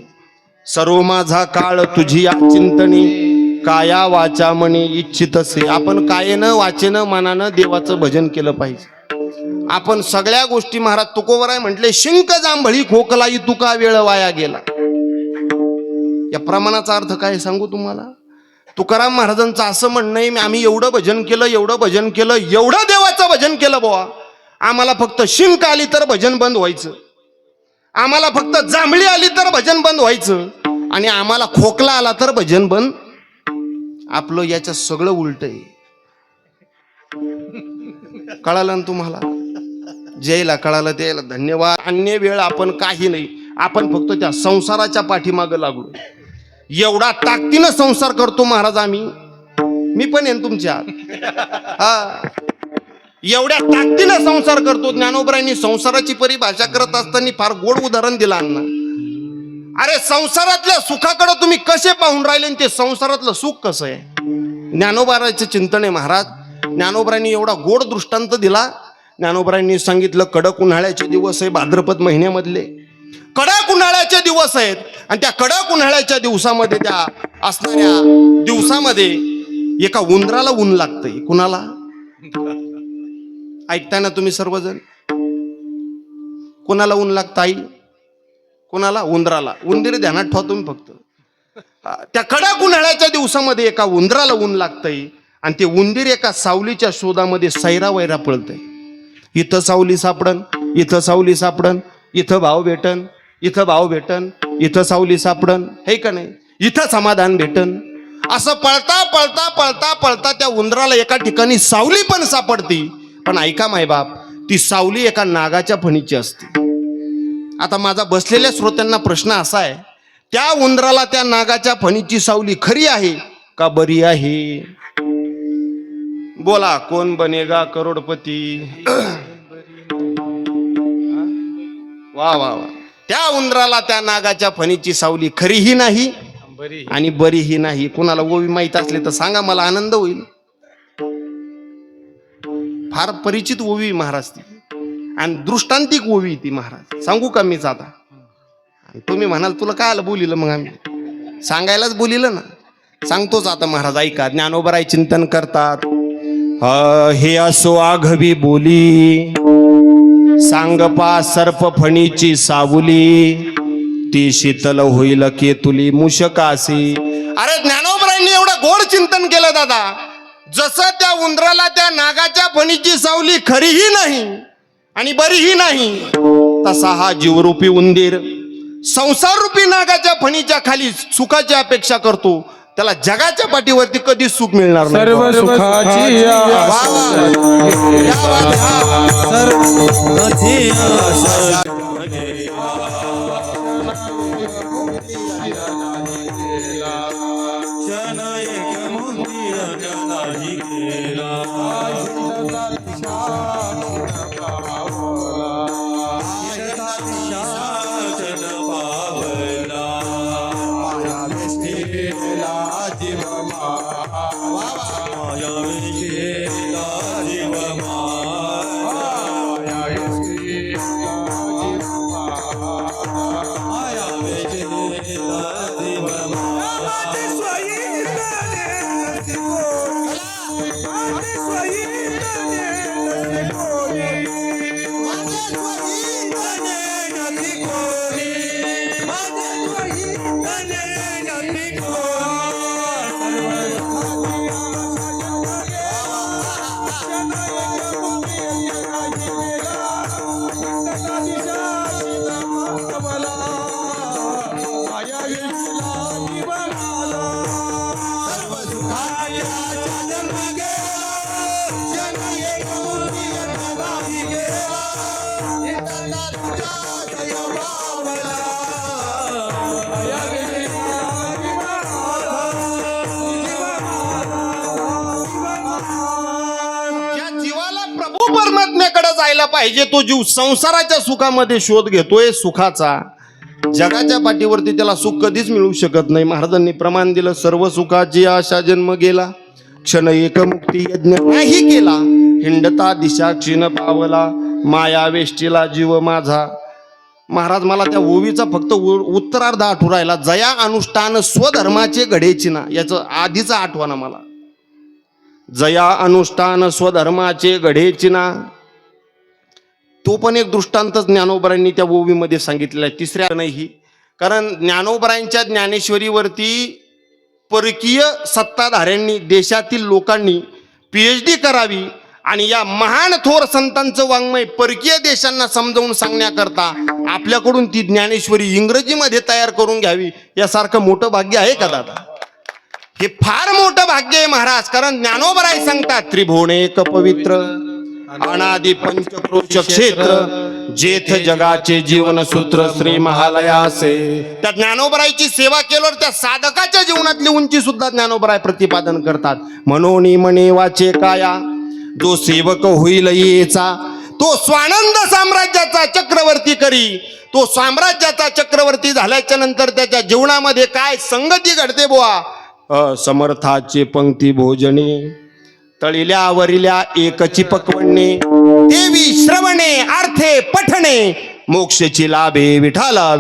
सर्व माझा काळ तुझी या चिंतनी, काया वाचा मने इच्छित असे. आपण कायेनं वाचेनं मनानं देवाचं भजन केलं पाहिजे. आपण सगळ्या गोष्टी महाराज तुकोबराय म्हटले, शिंक जांभळी खोकलाई तुका वेळ वाया गेला. या प्रमाणाचा अर्थ काय सांगू तुम्हाला? तुकाराम महाराजांचं असं म्हणणं आहे, आम्ही एवढं भजन केलं, एवढं भजन केलं, एवढं देवाचं भजन केलं बुवा, आम्हाला फक्त शिंक आली तर भजन बंद व्हायचं, आम्हाला फक्त जांभळी आली तर भजन बंद व्हायचं, आणि आम्हाला खोकला आला तर भजन बंद. आपलं याच्या सगळं उलट आहे. कळालं ना तुम्हाला? ज्याला कळालं त्याला धन्यवाद. अन्य वेळ आपण काही नाही, आपण फक्त त्या संसाराच्या पाठीमागं लागलो. एवढा ताकदीनं संसार करतो महाराज आम्ही, मी पण येईन तुमच्यात हा, एवढ्या ताकदीनं संसार करतो. ज्ञानोबरायांनी संसाराची परिभाषा करत असताना फार गोड उदाहरण दिलं अण्णा. अरे संसारातल्या सुखाकडे तुम्ही कसे पाहून राहिले आणि ते संसारातलं सुख कसं आहे. ज्ञानोबराचं चिंतन आहे महाराज. ज्ञानोबरांनी एवढा गोड दृष्टांत दिला. ज्ञानोबरांनी सांगितलं कडक उन्हाळ्याचे दिवस आहे, भाद्रपद महिन्यामधले कडक उन्हाळ्याचे दिवस आहेत. आणि त्या कडक उन्हाळ्याच्या दिवसामध्ये, त्या असणाऱ्या दिवसामध्ये एका उंदराला ऊन लागतंय. कुणाला ऐकताय ना तुम्ही सर्वजण? कुणाला ऊन लागतं आई? कुणाला? उंदराला. उंदीर ध्यानात ठेवा तुम्ही फक्त. त्या कडक उन्हाळ्याच्या दिवसामध्ये एका उंदराला ऊन लागतंय आणि ते उंदीर एका सावलीच्या शोधामध्ये सैरा वैरा पळतंय. इथं सावली सापडन, इथं सावली सापडन, इथं भाव भेटन, इथं भाव भेटन, इथं सावली सापडन, हे का नाही, इथं समाधान भेटन. असं पळता पळता पळता पळता त्या उंदराला एका ठिकाणी सावली पण सापडती. पण ऐका मायबाप, ती सावली एका नागाच्या फणीची असते. आता माझा बसलेल्या श्रोत्यांना प्रश्न असा आहे, त्या उंदराला त्या नागाच्या फणीची सावली खरी आहे का बरी आहे? बोला, कोण बनेगा करोडपती? वा वा वा. त्या उंदराला त्या नागाच्या फणीची सावली खरीही नाही आणि बरीही नाही. कुणाला ओवी माहित असले तर सांगा, मला आनंद होईल. फार परिचित ओवी महाराज ती, आणि दृष्टांतिक ओवी ती महाराज. सांगू का मीच आता? तुम्ही म्हणाल तुला काय आलं बोलिलं, मग आम्ही सांगायलाच बोलिलं ना. सांगतोच आता महाराज. ऐका, ज्ञानोबराय चिंतन करतात. हे असो आघवी बोली, सांगपा सर्प फणीची सावली, ती शीतल होईल केतुली मुशकासी. अरे ज्ञानोबरायांनी एवढं गोड चिंतन केलं दादा. जसं त्या उंदराला त्या नागाच्या फणीची सावली खरीही नाही आणि बरीही नाही, तसा हा जीवरूपी उंदीर संसार रूपी नागाच्या फणीच्या खाली सुखाची अपेक्षा करतो. त्याला जगाच्या पाठीवरती कधीच सुख मिळणार नाही. सर्व सुखाची परमात्म्याकडे जायला पाहिजे. तो जीव संसाराच्या सुखामध्ये शोध घेतोय सुखाचा. जगाच्या पाठीवरती त्याला सुख कधीच मिळू शकत नाही. महाराजांनी प्रमाण दिलं, सर्व सुखाची आशा जन्म गेला, क्षण एक मुक्ती यज्ञ नाही केला, हिंडता दिशा क्षीण पावला, माया वेष्टीला जीव माझा. महाराज मला त्या ओवीचा फक्त उत्तरार्ध आठवू राहिला. जया अनुष्ठान स्वधर्माचे घडेची ना, याचं आधीचा आठवणा मला. जया अनुष्ठान स्वधर्माचे घडेची ना, तो पण एक दृष्टांत ज्ञानोबरांनी त्या ओवीमध्ये सांगितलेला आहे. तिसऱ्या नाही, कारण ज्ञानोबरांच्या ज्ञानेश्वरीवरती परकीय सत्ताधाऱ्यांनी, देशातील लोकांनी PhD करावी आणि या महान थोर संतांचं वाङ्मय परकीय देशांना समजावून सांगण्याकरता आपल्याकडून ती ज्ञानेश्वरी इंग्रजीमध्ये तयार करून घ्यावी, यासारखं मोठं भाग्य आहे का दादा? हे फार मोठं भाग्य आहे महाराज. कारण ज्ञानोबराय सांगतात, त्रिभुवन एक पवित्र, अनादि पंचक्रोश क्षेत्र, जेथ जगाचे जीवन सूत्र श्री महालयासे. त्या ज्ञानोबराईची सेवा केल्यावर त्या साधकाच्या जीवनातली उंची सुद्धा ज्ञानोबराय प्रतिपादन करतात. म्हणून म्हणे वाचे काया, जो सेवक होईल येचा तो स्वानंद साम्राज्याचा चक्रवर्ती करी. तो साम्राज्याचा चक्रवर्ती झाल्याच्या नंतर त्याच्या जीवनामध्ये काय संगती घडते बुवा. समर्थाचे पंक्ती भोजने, तळिल्या वरिल्या एकची पकवणे, देवी श्रवणे अर्थे पठणे, मोक्षची लाभे विठाला.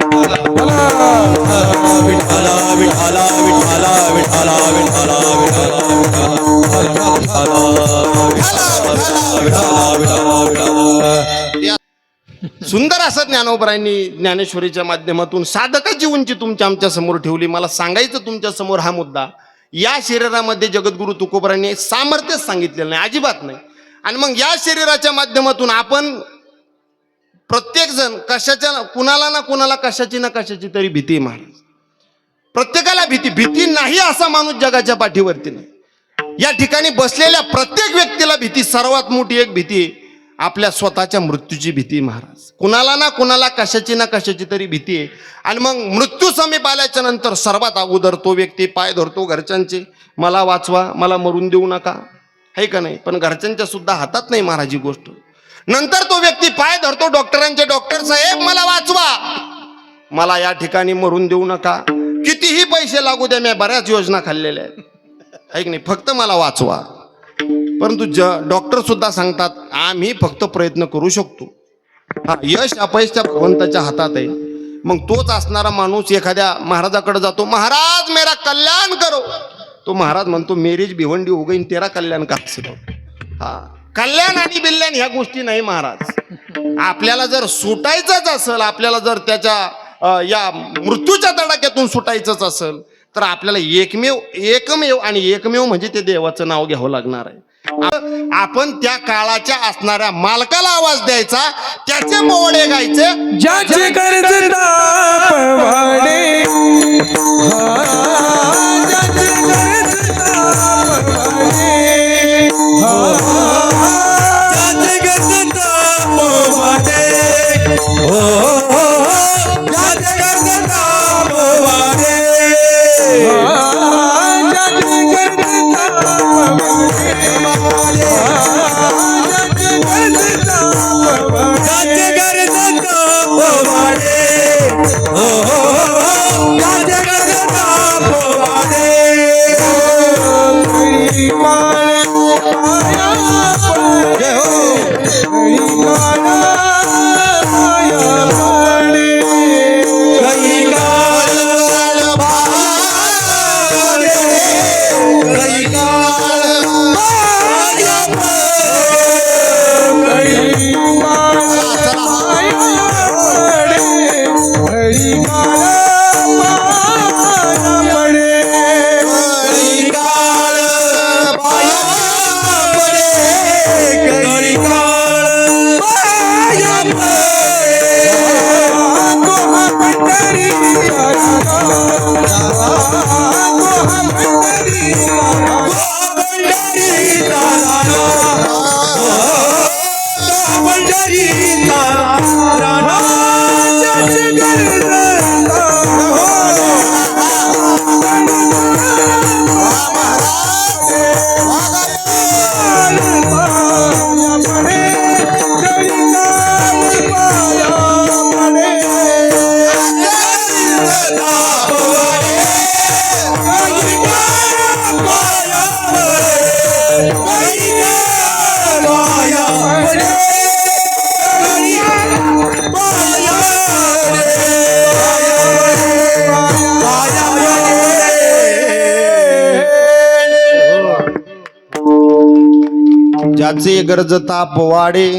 सुंदर असं ज्ञानोबरायांनी ज्ञानेश्वरीच्या माध्यमातून साधकाची उंची तुमच्या आमच्या समोर ठेवली. मला सांगायचं तुमच्या समोर हा मुद्दा, या शरीरामध्ये जगद्गुरु तुकोबरांनी सामर्थ्य सांगितलेलं नाही, अजिबात नाही. आणि मग या शरीराच्या माध्यमातून आपण प्रत्येक जण कशाच्या कुणाला ना कुणाला कशाची ना कशाची तरी भीती महाराज. प्रत्येकाला भीती नाही असा माणूस जगाच्या पाठीवरती नाही. या ठिकाणी बसलेल्या प्रत्येक व्यक्तीला भीती, सर्वात मोठी एक भीती आपल्या स्वतःच्या मृत्यूची भीती महाराज. कुणाला ना कुणाला कशाची ना कशाची तरी भीती आहे. आणि मग मृत्यू समीप आल्याच्या नंतर सर्वात अगोदर तो व्यक्ती पाय धरतो घरच्यांचे, मला वाचवा, मला मरून देऊ नका, आहे का नाही. पण घरच्यांच्या सुद्धा हातात नाही महाराज ही गोष्ट. नंतर तो व्यक्ती पाय धरतो डॉक्टरांचे, डॉक्टर साहेब मला वाचवा, मला या ठिकाणी मरून देऊ नका, कितीही पैसे लागू द्या, मी बऱ्याच योजना खाल्लेल्या आहेत, आहे की नाही, फक्त मला वाचवा. परंतु डॉक्टर सुद्धा सांगतात आम्ही फक्त प्रयत्न करू शकतो. हा, यश अपयश त्या भगवंताच्या हातात आहे. मग तोच असणारा माणूस एखाद्या महाराजाकडे जातो, महाराज मेरा कल्याण करो. तो महाराज म्हणतो मेरीच भिवंडी हो गई तेरा कल्याण का. हा, कल्याण आणि बिल्याण ह्या गोष्टी नाही महाराज. आपल्याला जर सुटायचंच असेल, आपल्याला जर त्याच्या या मृत्यूच्या तडाख्यातून सुटायचंच असेल तर आपल्याला एकमेव आणि एकमेव म्हणजे ते देवाचं नाव घ्यावं लागणार आहे. आपण त्या काळाच्या असणाऱ्या मालकाला आवाज द्यायचा, त्याचे पोवडे गायचे, ज्याचे कर्ज तापवाडे, ज्याचे कर्ज तापवाडे, ज्याचे कर्ज तापवाडे, ज्याचे कर्ज तापवाडे, ज्याचे गरज ताप वाढे,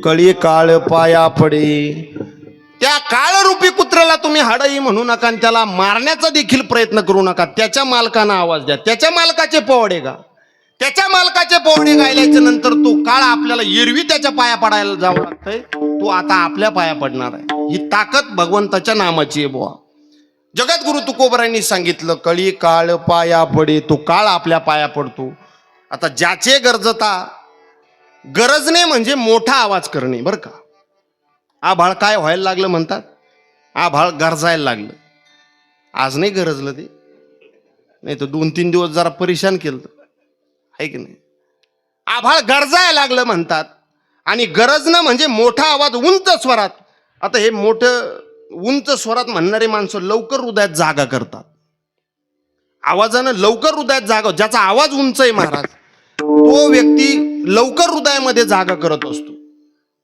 कळी काळ पाया पडे. त्या काळरूपी कुत्र्याला तुम्ही हाडई म्हणू नका आणि त्याला मारण्याचा देखील प्रयत्न करू नका. त्याच्या मालकांना आवाज द्या, त्याच्या मालकाचे पोवडे गा. त्याच्या मालकाचे पोवडे गायल्याच्या नंतर तो काळ आपल्याला एरवी त्याच्या पाया पडायला जावं लागतंय, तो आता आपल्या पाया पडणार आहे. ही ताकद भगवंताच्या नामाची आहे बुवा. जगद्गुरु तुकोबरांनी सांगितलं कळी काळ पाया पडे, तो काळ आपल्या पाया पडतो. आता ज्याचे गरजता, गरजने म्हणजे मोठा आवाज करणे बरं का. आभाळ काय व्हायला लागलं म्हणतात, आभाळ गरजायला लागलं. आज नाही गरजलं ते, नाही तर 2-3 दिवस जरा परेशान केलं आहे की नाही. आभाळ गरजायला लागलं म्हणतात. आणि गरजणं म्हणजे मोठा आवाज उंच स्वरात. आता हे मोठं उंच स्वरात म्हणणारे माणसं लवकर हृदयात जागा करतात. आवाजानं लवकर हृदयात जागा, ज्याचा आवाज उंच आहे महाराज, तो व्यक्ती लवकर हृदयामध्ये जागा करत असतो.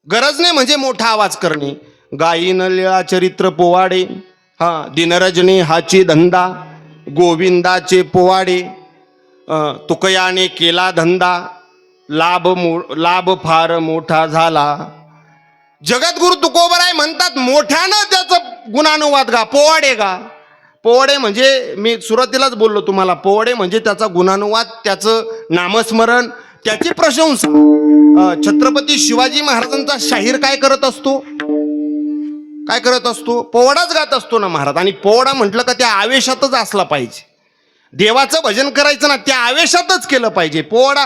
गरज नाही म्हणजे मोठा आवाज करणे. गायीन लीळा चरित्र पोवाडे, दिनरजनी हाची धंदा, गोविंदाचे पोवाडे, तुकयाने केला धंदा, लाभ फार मोठा झाला. जगद्गुरु तुकोबराय म्हणतात, मोठ्यानं त्याचं गुणानुवाद गा, पोवाडे गा. पोवाडे म्हणजे मी सुरुवातीलाच बोललो तुम्हाला, पोवाडे म्हणजे त्याचा गुणानुवाद, त्याचं नामस्मरण, त्याची प्रशंसा. छत्रपती शिवाजी महाराजांचा शाहीर काय करत असतो, काय करत असतो, पोवाडाच गात असतो ना महाराज. आणि पोवाडा म्हटलं का त्या आवेशातच असला पाहिजे. देवाचं भजन करायचं ना त्या आवेशातच केलं पाहिजे. पोवाडा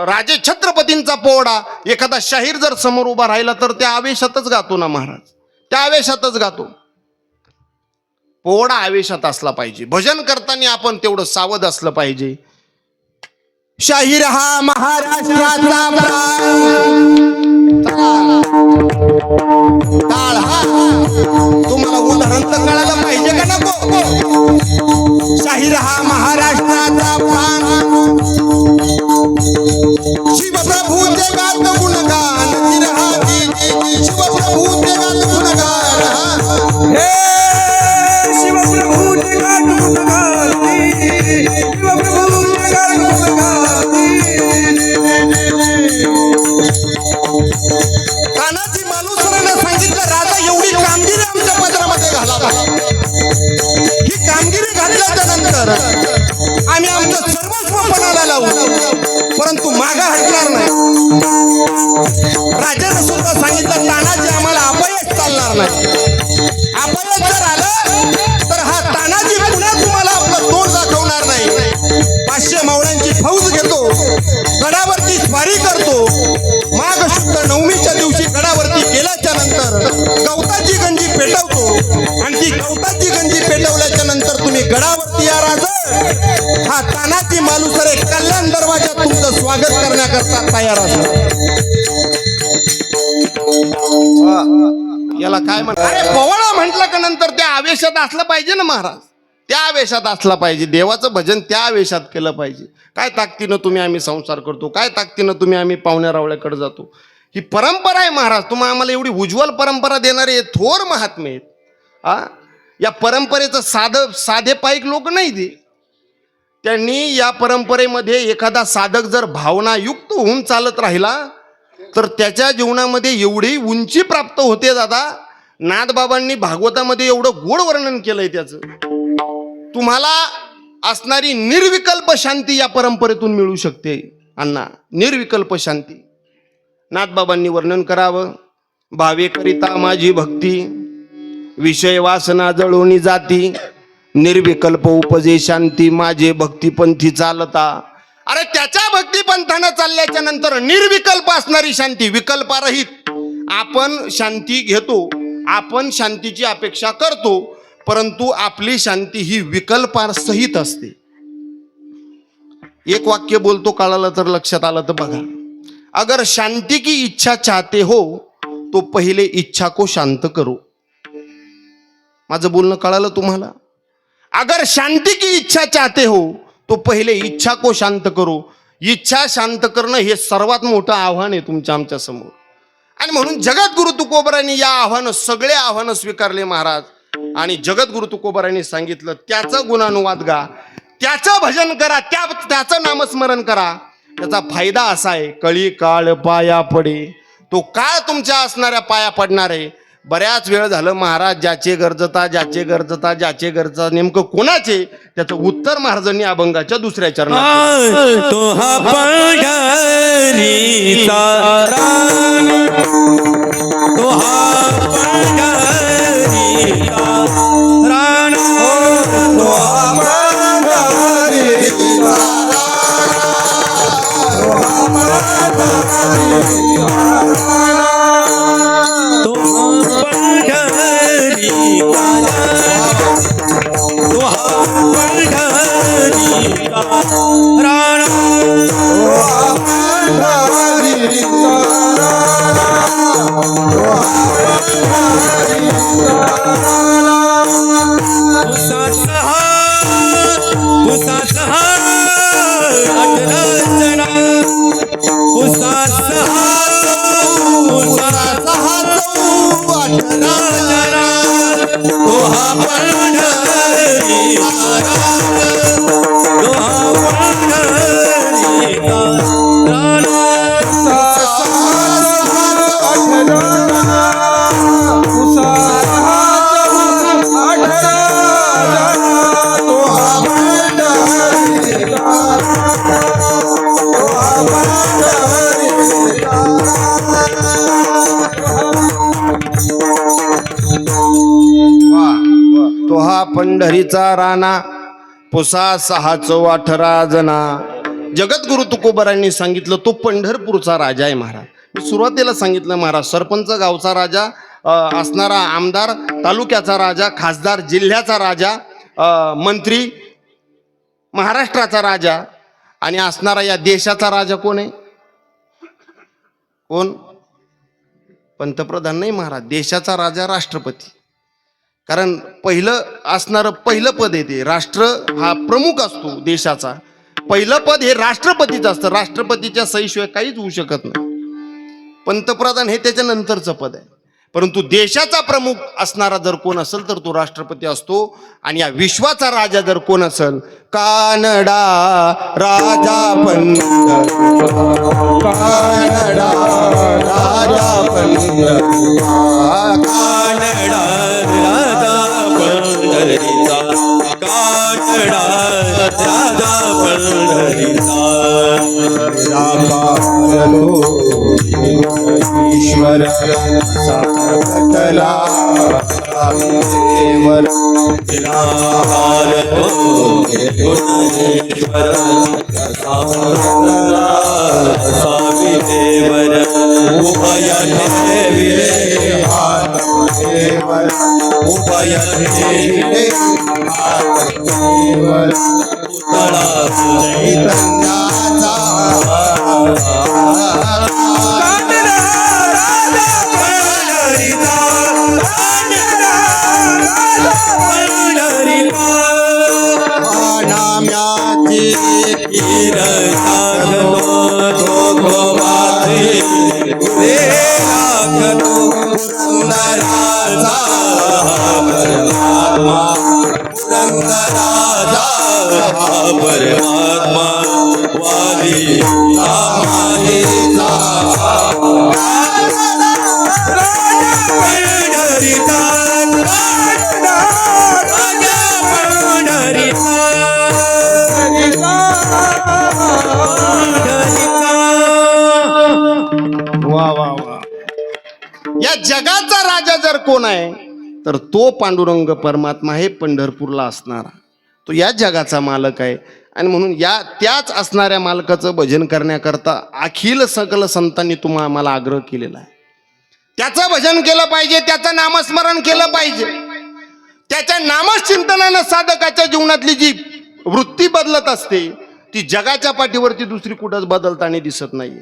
राजे छत्रपतींचा पोवाडा एखादा शाहीर जर समोर उभा राहिला तर त्या आवेशातच गातो ना महाराज, त्या आवेशातच गातो. पोवाडा आवेशात असला पाहिजे. भजन करताना आपण तेवढं सावध असलं पाहिजे. शाहीर हा महाराष्ट्राचा टाळ. हा तुम्हाला उदाहरण तर कळायला पाहिजे का नको. शाहीर हा महाराष्ट्राचा प्राण, शिवप्रभू जगात गुणगान, शिवप्रभू जगात गुणगान. हे शिवप्रभू जगात गुणगाती, शिवप्रभू जगात गुणगाती. तानाजी मालुसरानं सांगितलं, राजा एवढी कामगिरी आमच्या पदरामध्ये घालावा. ही कामगिरी घातल्याच्या नंतर आम्ही आमचं सर्वस्व पणाला लावू, परंतु मागा हटणार नाही. राजानं सुद्धा सांगितलं, तानाजी आम्हाला अपयश चालणार नाही. अपयश जर आलं तर हा तानाजी पुन्हा तुम्हाला आपलं तोंड दाखवणार नाही. 500 मावळ्यांची फौज घेतो, गडावरती स्वारी करतो. माघ शुद्ध नवमीच्या दिवशी गडावरती गेल्याच्या नंतर गवताची गंजी पेटवतो. आणि ती गवताची गंजी पेटवल्याच्या नंतर तुम्ही गडावरती या राजा. हा तानाजी मालुसरे कल्याण दरवाजात तुमचं स्वागत करण्याकरता तयार असतो. याला काय म्हणतात, अरे पोवाडा म्हटलं का नंतर त्या आवेशात असलं पाहिजे ना महाराज, त्या आवेशात असला पाहिजे. देवाचं भजन त्या आवेशात केलं पाहिजे. काय ताकदीनं तुम्ही आम्ही संसार करतो, काय ताकदीनं तुम्ही आम्ही पाहुण्या रावळ्याकडे जातो. ही परंपरा आहे महाराज. तुम्ही आम्हाला एवढी उज्ज्वल परंपरा देणारे थोर महात्मे आहेत. या परंपरेचं साधे पाईक लोक नाही ते. त्यांनी या परंपरेमध्ये एखादा साधक जर भावनायुक्त होऊन चालत राहिला तर त्याच्या जीवनामध्ये एवढी उंची प्राप्त होते. दादा नाथबाबांनी भागवतामध्ये एवढं गोड वर्णन केलंय त्याचं. तुम्हाला असणारी निर्विकल्प शांती या परंपरेतून मिळू शकते अण्णा, निर्विकल्प शांती. नाथबाबांनी वर्णन करावं, भावेकरिता माझी भक्ती, विषय वासना जळोनी जाती, निर्विकल्प उपजे शांती, माझे भक्तिपंथी चालता. अरे त्याच्या भक्तिपंथानं चालल्याच्या नंतर निर्विकल्प असणारी शांती, विकल्पारहित आपण शांती घेतो, आपण शांतीची अपेक्षा करतो, परंतु आपली शांती ही विकल्पासहित असते. एक वाक्य बोलतो, कळालं तर लक्षात आलं तर बघा. अगर शांति की इच्छा चाहते हो तो पहिले इच्छा को शांत करो. माझं बोलणं कळालं तुम्हाला? अगर शांति की इच्छा चाहते हो तो पहिले इच्छा को शांत करो. इच्छा शांत करणं हे सर्वात मोठं आव्हान आहे तुमच्या आमच्या समोर. आणि म्हणून जगद्गुरु तुकोबरायांनी या आव्हानं, सगळे आव्हानं स्वीकारले महाराज. आणि जगद्गुरु तुकोबरायांनी सांगितलं, त्याचं गुणानुवाद गा, त्याचं भजन करा, त्याचं नामस्मरण करा. त्याचा फायदा असा आहे, कळी काळ पाया पडे. तो काळ तुमच्या असणाऱ्या पाया पडणार आहे. बऱ्याच वेळ झालं महाराज, ज्याचे गरजता ज्याचे गरजता ज्याचे गरजता नेमकं कोणाचे, त्याचं उत्तर महाराजांनी अभंगाच्या दुसऱ्या चरणात. तो हा पंढरीचा रान, तो हा पंढरीचा रान, तो हा पंढरीचा रान, तो हा पंढरीचा राणा पुसा 618 जना. जगद्गुरु तुकोबरांनी सांगितलं तो पंढरपूरचा राजा आहे महाराज. मी सुरुवातीला सांगितलं महाराज, सरपंच गावचा राजा, असणारा आमदार तालुक्याचा राजा, खासदार जिल्ह्याचा राजा, मंत्री महाराष्ट्राचा राजा आणि असणारा या देशाचा राजा कोण आहे? कोण? पंतप्रधान नाही महाराज, देशाचा राजा राष्ट्रपती. कारण पहिलं पद आहे ते. राष्ट्र हा प्रमुख असतो देशाचा, पहिलं पद हे राष्ट्रपतीचं असतं. राष्ट्रपतीच्या सहीशिवाय काहीच होऊ शकत नाही. पंतप्रधान हे त्याच्या नंतरचं पद आहे. परंतु देशाचा प्रमुख असणारा जर कोण असेल तर तो राष्ट्रपती असतो. आणि या विश्वाचा राजा जर कोण असेल, कानडा राजा कानडा राजा कानडा राजा पंढरीचा, कानडा राजा पंढरीचा. ईश्वर साकला देवर स्वामी देवर उभय ठेविले हात देवर, उभय ठेविले हात देवर. पुतळा चैतन्याचा कानडा राजा पंढरीचा, कानडा राजा पंढरीचा. नाम्याची कीर साधनो जोगोबाई रे राखनो पुरंदराचा परमात्मा, पुरंदराचा परमात्मा. वाली आमानीचा राजा पंढरीचा, कानडा राजा पंढरीचा. वा वा वा. या जगाचा राजा जर कोण आहे तर तो पांडुरंग परमात्मा आहे, पंढरपूरला असणारा. तो या जगाचा मालक आहे. आणि म्हणून त्याच असणाऱ्या मालकाचं भजन करण्याकरता अखिल सकल संतांनी आम्हाला आग्रह केलेला आहे. त्याचं भजन केलं पाहिजे, त्याचं नामस्मरण केलं पाहिजे. त्याच्या नामचिंतनानं साधकाच्या जीवनातली जी वृत्ती बदलत असते ती जगाच्या पाठीवरती दुसरी कुठंच बदलताना दिसत नाही.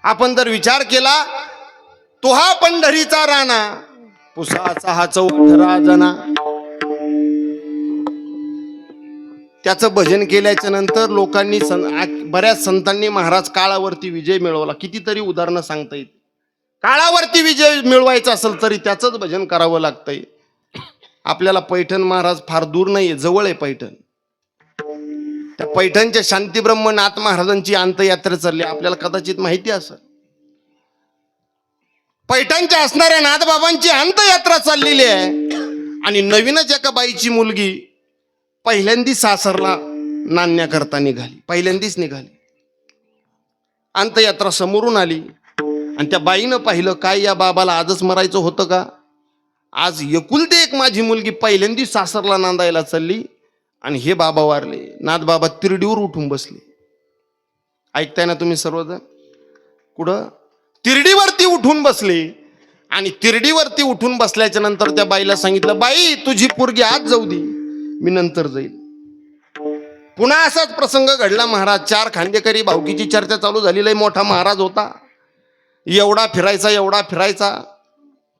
आपण जर विचार केला, तो हा पंढरीचा राणा पुसा 618 जना. त्याचं भजन केल्याच्या नंतर लोकांनी बऱ्याच संतांनी महाराज काळावरती विजय मिळवला. कितीतरी उदाहरणं सांगता येईल. काळावरती विजय मिळवायचा असेल तरी त्याचंच भजन करावं लागतंय. आपल्याला पैठण महाराज फार दूर नाहीये, जवळ आहे पैठण. त्या पैठणच्या शांतीब्रह्मनाथ महाराजांची अंत्ययात्रा चालली, आपल्याला कदाचित माहिती असेल. पैठणच्या असणाऱ्या नाथबाबांची अंत्ययात्रा चाललेली आहे. आणि नवीनच एका बाईची मुलगी पहिल्यांदी सासरला नांदण्याकरता निघाली. पहिल्यांदीच निघाली. अंत्ययात्रा समोरून आली आणि त्या बाईनं पाहिलं, काय या बाबाला आजच मरायचं होतं का? आज एकुलती एक माझी मुलगी पहिल्यांदी सासरला नांदायला चालली आणि हे बाबा वारले. नाथबाबा तिरडीवर उठून बसले. ऐकताय ना तुम्ही सर्वजण? कुठं? तिरडीवरती उठून बसले. आणि तिरडीवरती उठून बसल्याच्या नंतर त्या बाईला सांगितलं, बाई तुझी पोरगी आज जाऊ दे, मी नंतर जाईल. पुन्हा असाच प्रसंग घडला महाराज. 4 खांदेकरी भावकीची चर्चा चालू झालेली. मोठा महाराज होता, एवढा फिरायचा,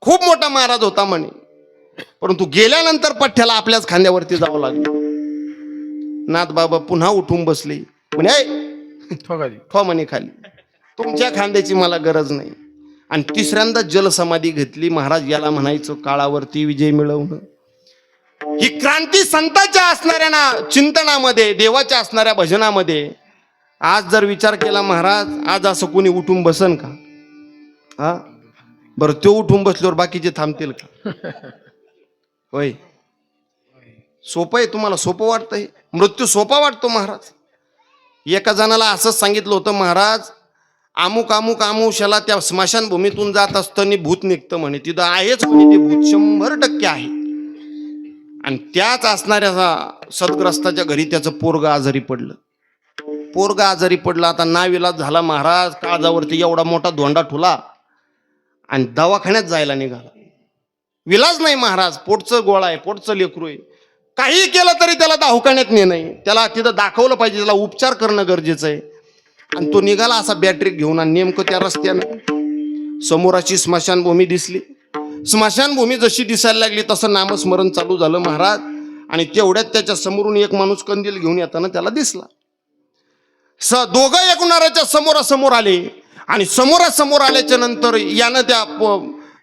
खूप मोठा महाराज होता म्हणे. परंतु गेल्यानंतर पठ्ठ्याला आपल्याच खांद्यावरती जावं लागलं. नाथबाबा पुन्हा उठून बसले. म्हणे ठो म्हणे खाली, तुमच्या खांद्याची मला गरज नाही. आणि तिसऱ्यांदा जलसमाधी घेतली. महाराज याला म्हणायचं काळावरती विजय मिळवणं. ही क्रांती संतांच्या असणाऱ्या चिंतनामध्ये, देवाच्या असणाऱ्या भजनामध्ये. आज जर विचार केला महाराज, आज असं कोणी उठून बसन का? हा बरं, तो उठून बसल्यावर बाकीचे थांबतील का? होय, सोपं आहे? तुम्हाला सोपं वाटतंय? मृत्यू सोपा वाटतो महाराज? एका जणाला असंच सांगितलं होतं, महाराज अमुक अमुक आमुष्याला त्या स्मशानभूमीतून जात असताना भूत निघतं म्हणे. तिथं आहेच म्हणे ते भूत, 100% आहे. आणि त्याच असणाऱ्या सदग्रस्ताच्या घरी त्याचं पोरगं आजारी पडलं. पोरगं आजारी पडलं. आता नाविलाज झाला. महाराज काळजावरती एवढा मोठा धोंडा ठुला आणि दवाखान्यात जायला निघाला. विलाज नाही महाराज, पोटचं गोळा आहे, पोटचं लेकरू आहे. काही केलं तरी त्याला दवाखान्यात नाही, त्याला तिथं दाखवलं पाहिजे, त्याला उपचार करणं गरजेचं आहे. आणि तो निघाला असा बॅटरी घेऊन. आणि नेमकं त्या रस्त्यानं समोराची स्मशानभूमी दिसली. स्मशानभूमी जशी दिसायला लागली तसं नामस्मरण चालू झालं महाराज. आणि तेवढ्यात त्याच्या समोरून एक माणूस कंदील घेऊन येताना त्याला दिसला. दोघं एकूणाच्या समोरासमोर आले. आणि समोरासमोर आल्याच्या नंतर यानं त्या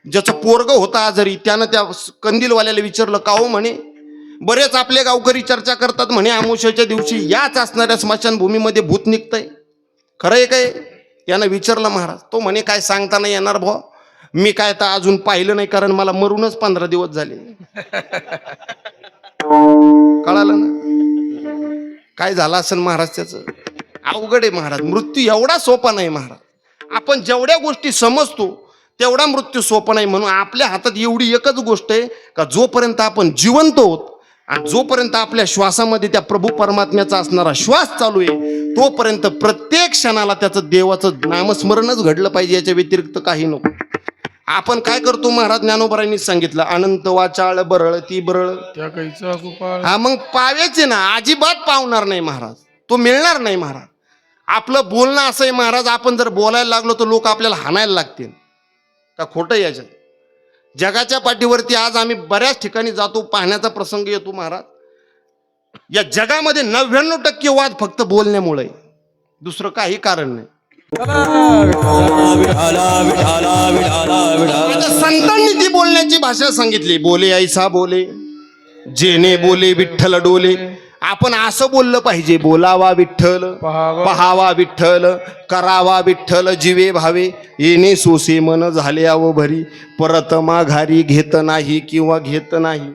ज्याचं पोरगं होता आजारी त्यानं त्या कंदीलवाल्याला विचारलं, का हो म्हणे, बरेच आपले गावकरी चर्चा करतात म्हणे अमावस्येच्या दिवशी याच असणाऱ्या स्मशानभूमीमध्ये भूत निघतंय, खरं आहे काय? यानं विचारलं महाराज. तो म्हणे, काय सांगता नाही येणार भाऊ, मी काय तर अजून पाहिलं नाही, कारण मला मरूनच 15 दिवस झाले. कळालं ना काय झालं असेल महाराज त्याचं? अवघड आहे महाराज. मृत्यू एवढा सोपा नाही महाराज. आपण जेवढ्या गोष्टी समजतो तेवढा मृत्यू सोपा नाही. म्हणून आपल्या हातात एवढी एकच गोष्ट आहे का जोपर्यंत आपण जिवंत आहोत आणि जोपर्यंत आपल्या श्वासामध्ये त्या प्रभू परमात्म्याचा असणारा श्वास चालू आहे तोपर्यंत प्रत्येक क्षणाला त्याचं देवाचं नामस्मरणच घडलं पाहिजे, याच्या व्यतिरिक्त काही नको. आपण काय करतो महाराज, ज्ञानोबरांनी सांगितलं, अनंत वाचाळ बरळ ती बरळ त्या कैचा गोपाळ. हा मग पावेचे ना, अजिबात पावणार नाही महाराज, तो मिळणार नाही महाराज. आपलं बोलणं असं आहे महाराज, आपण जर बोलायला लागलो तर लोक आपल्याला हाणायला लागतील का खोटं? याच्यात जगाच्या पाठीवरती आज आम्ही बऱ्याच ठिकाणी जातो, पाहण्याचा प्रसंग येतो महाराज. या जगामध्ये 99% वाद फक्त बोलण्यामुळे, दुसरं काही कारण नाही. संतांनी ती बोलण्याची भाषा सांगितली, बोले ऐसा बोले जेने बोले विठ्ठल डोले. आपण असं बोललं पाहिजे, बोलावा विठ्ठल, पहावा विठ्ठल, करावा विठ्ठल, जीवे भावे, येणे सोसे मन झाले अव भरी, परत माघारी घेत नाही किंवा घेत नाही.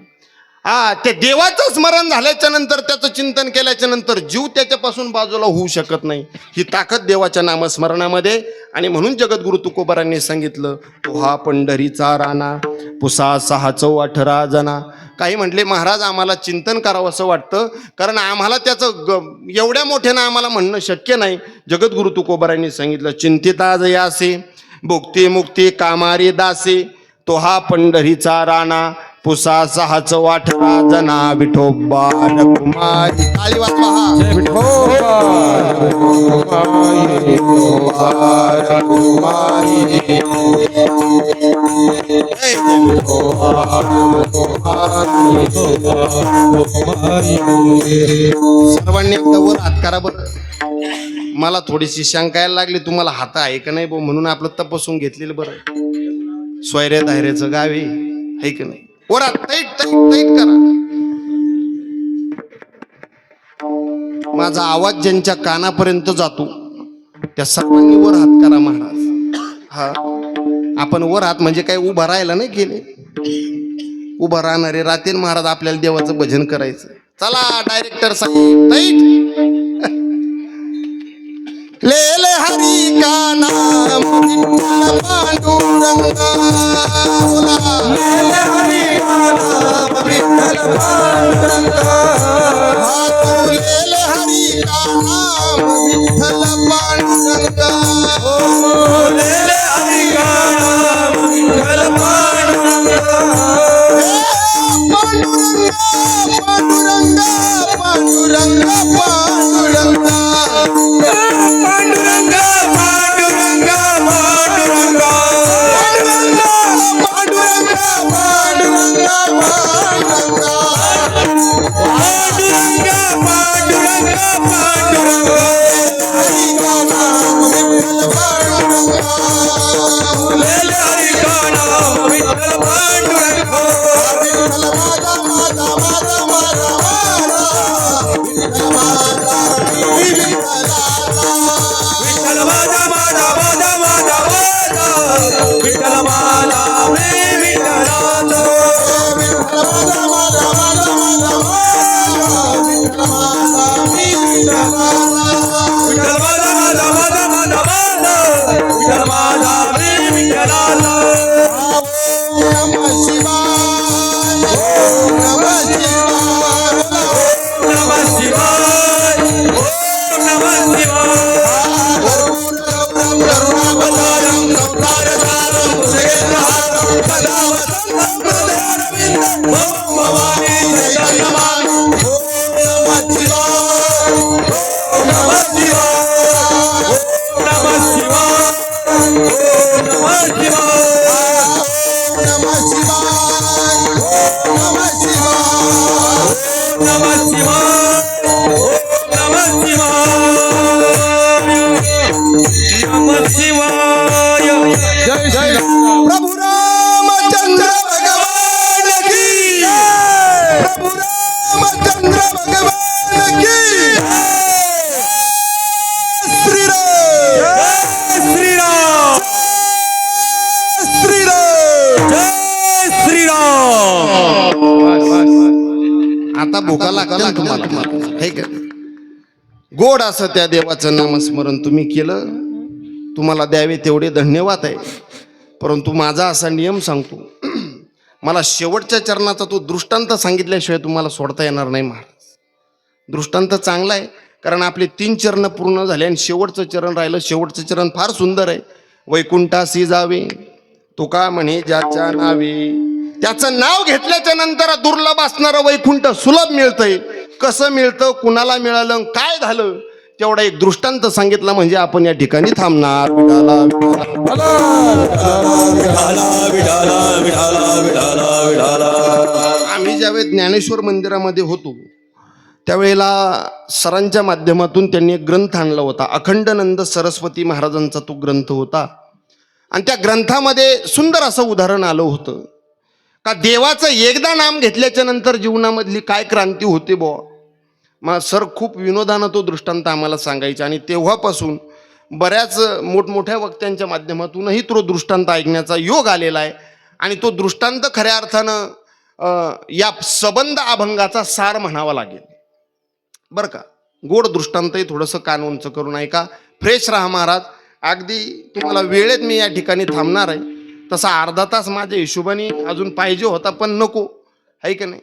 त्या देवाचं स्मरण झाल्याच्या नंतर, त्याचं चिंतन केल्याच्या नंतर जीव त्याच्यापासून बाजूला होऊ शकत नाही. ही ताकद देवाच्या नामस्मरणामध्ये. आणि म्हणून जगद्गुरु तुकोबारांनी सांगितलं, तो हा पंढरीचा राणा पुसा 618 जना. काही म्हटले महाराज आम्हाला चिंतन करावं असं वाटतं, कारण आम्हाला त्याचं एवढ्या मोठ्यानं आम्हाला म्हणणं शक्य नाही. जगद्गुरु तुकोबारांनी सांगितलं, चिंतिता जयासे भुक्ती मुक्ती कामारी दासे, तो हा पंढरीचा राणा पुसा 618 जना, विठोबा कुमारी. ताळी वाजवा हा. सर्वांनी एकदा वर हात करा बरं. मला थोडीशी शंका यायला लागली, तुम्हाला हात आहे का नाही बो, म्हणून आपलं तपासून घेतलेलं बरं. सोयऱ्या धायऱ्याचं गाव आहे का नाही? वरात तैट तैट तैट करा. माझा आवाज ज्यांच्या कानापर्यंत जातो त्या सर्वांनी वर हात करा महाराज. हा आपण वर हात म्हणजे काय उभा राहायला नाही गेले, उभा राहणारे राहतील महाराज. आपल्याला देवाचं भजन करायचं. चला डायरेक्टर साहेब तैट. लेले हरी का नाम विठ्ठल पांडुरंगा, लेले हरी का नाम विठ्ठल पांडुरंगा, लेले हरी का नाम विठ्ठल पांडुरंगा, लेले हरी का नाम विठ्ठल पांडुरंगा, पांडुरंगा पांडुरंगा पांडुरंगा पांडुरंगा, पांडुरंगा पांडुरंगा पांडुरंगा, पांडुरंगा पांडुरंगा पांडुरंगा पांडुरंगा, पांडुरंगा पांडुरंगा पांडुरंगा, हरी का नाम विठ्ठल शिवाय जय श्रीराम प्रभु रामचंद्र भगवान की प्रभु रामचंद्र भगवान की श्रीराम श्रीराम श्रीराम जय श्रीराम आता भुका लागला तुम्हाला हे का गोड असं त्या देवाचं नामस्मरण तुम्ही केलं, तुम्हाला द्यावे तेवढे धन्यवाद आहे. परंतु माझा असा नियम सांगतो, मला शेवटच्या चरणाचा तो दृष्टांत सांगितल्याशिवाय तुम्हाला सोडता येणार नाही महाराज. दृष्टांत चांगला आहे, कारण आपले 3 चरण पूर्ण झाले आणि शेवटचं चरण राहिलं. शेवटचं चरण फार सुंदर आहे. वैकुंठासी जावे तो का म्हणे ज्याच्या नावे, त्याचं नाव घेतल्याच्या नंतर दुर्लभ असणारं वैकुंठ सुलभ मिळतंय. कसं मिळतं, कुणाला मिळालं, काय झालं, तेवढा एक दृष्टांत सांगितला म्हणजे आपण या ठिकाणी थांबणार. आम्ही ज्यावेळेस ज्ञानेश्वर मंदिरामध्ये होतो त्यावेळेला सरांच्या माध्यमातून त्यांनी एक ग्रंथ आणला होता. अखंडानंद सरस्वती महाराजांचा तो ग्रंथ होता आणि त्या ग्रंथामध्ये सुंदर असं उदाहरण आलं होतं का देवाचं एकदा नाम घेतल्याच्या नंतर जीवनामधली काय क्रांती होते बुवा. मग सर खूप विनोदानं तो दृष्टांत आम्हाला सांगायचा आणि तेव्हापासून बऱ्याच मोठमोठ्या वक्त्यांच्या माध्यमातूनही तो दृष्टांत ऐकण्याचा योग आलेला आहे. आणि तो दृष्टांत खऱ्या अर्थानं या सबंध अभंगाचा सार म्हणावा लागेल बरं का. गोड दृष्टांतही थोडंसं कान उंच करून ऐका, फ्रेश राहा महाराज. अगदी तुम्हाला वेळेत मी या ठिकाणी थांबणार आहे. तसा अर्धा तास माझ्या हिशोबाने अजून पाहिजे होता, पण नको आहे का नाही.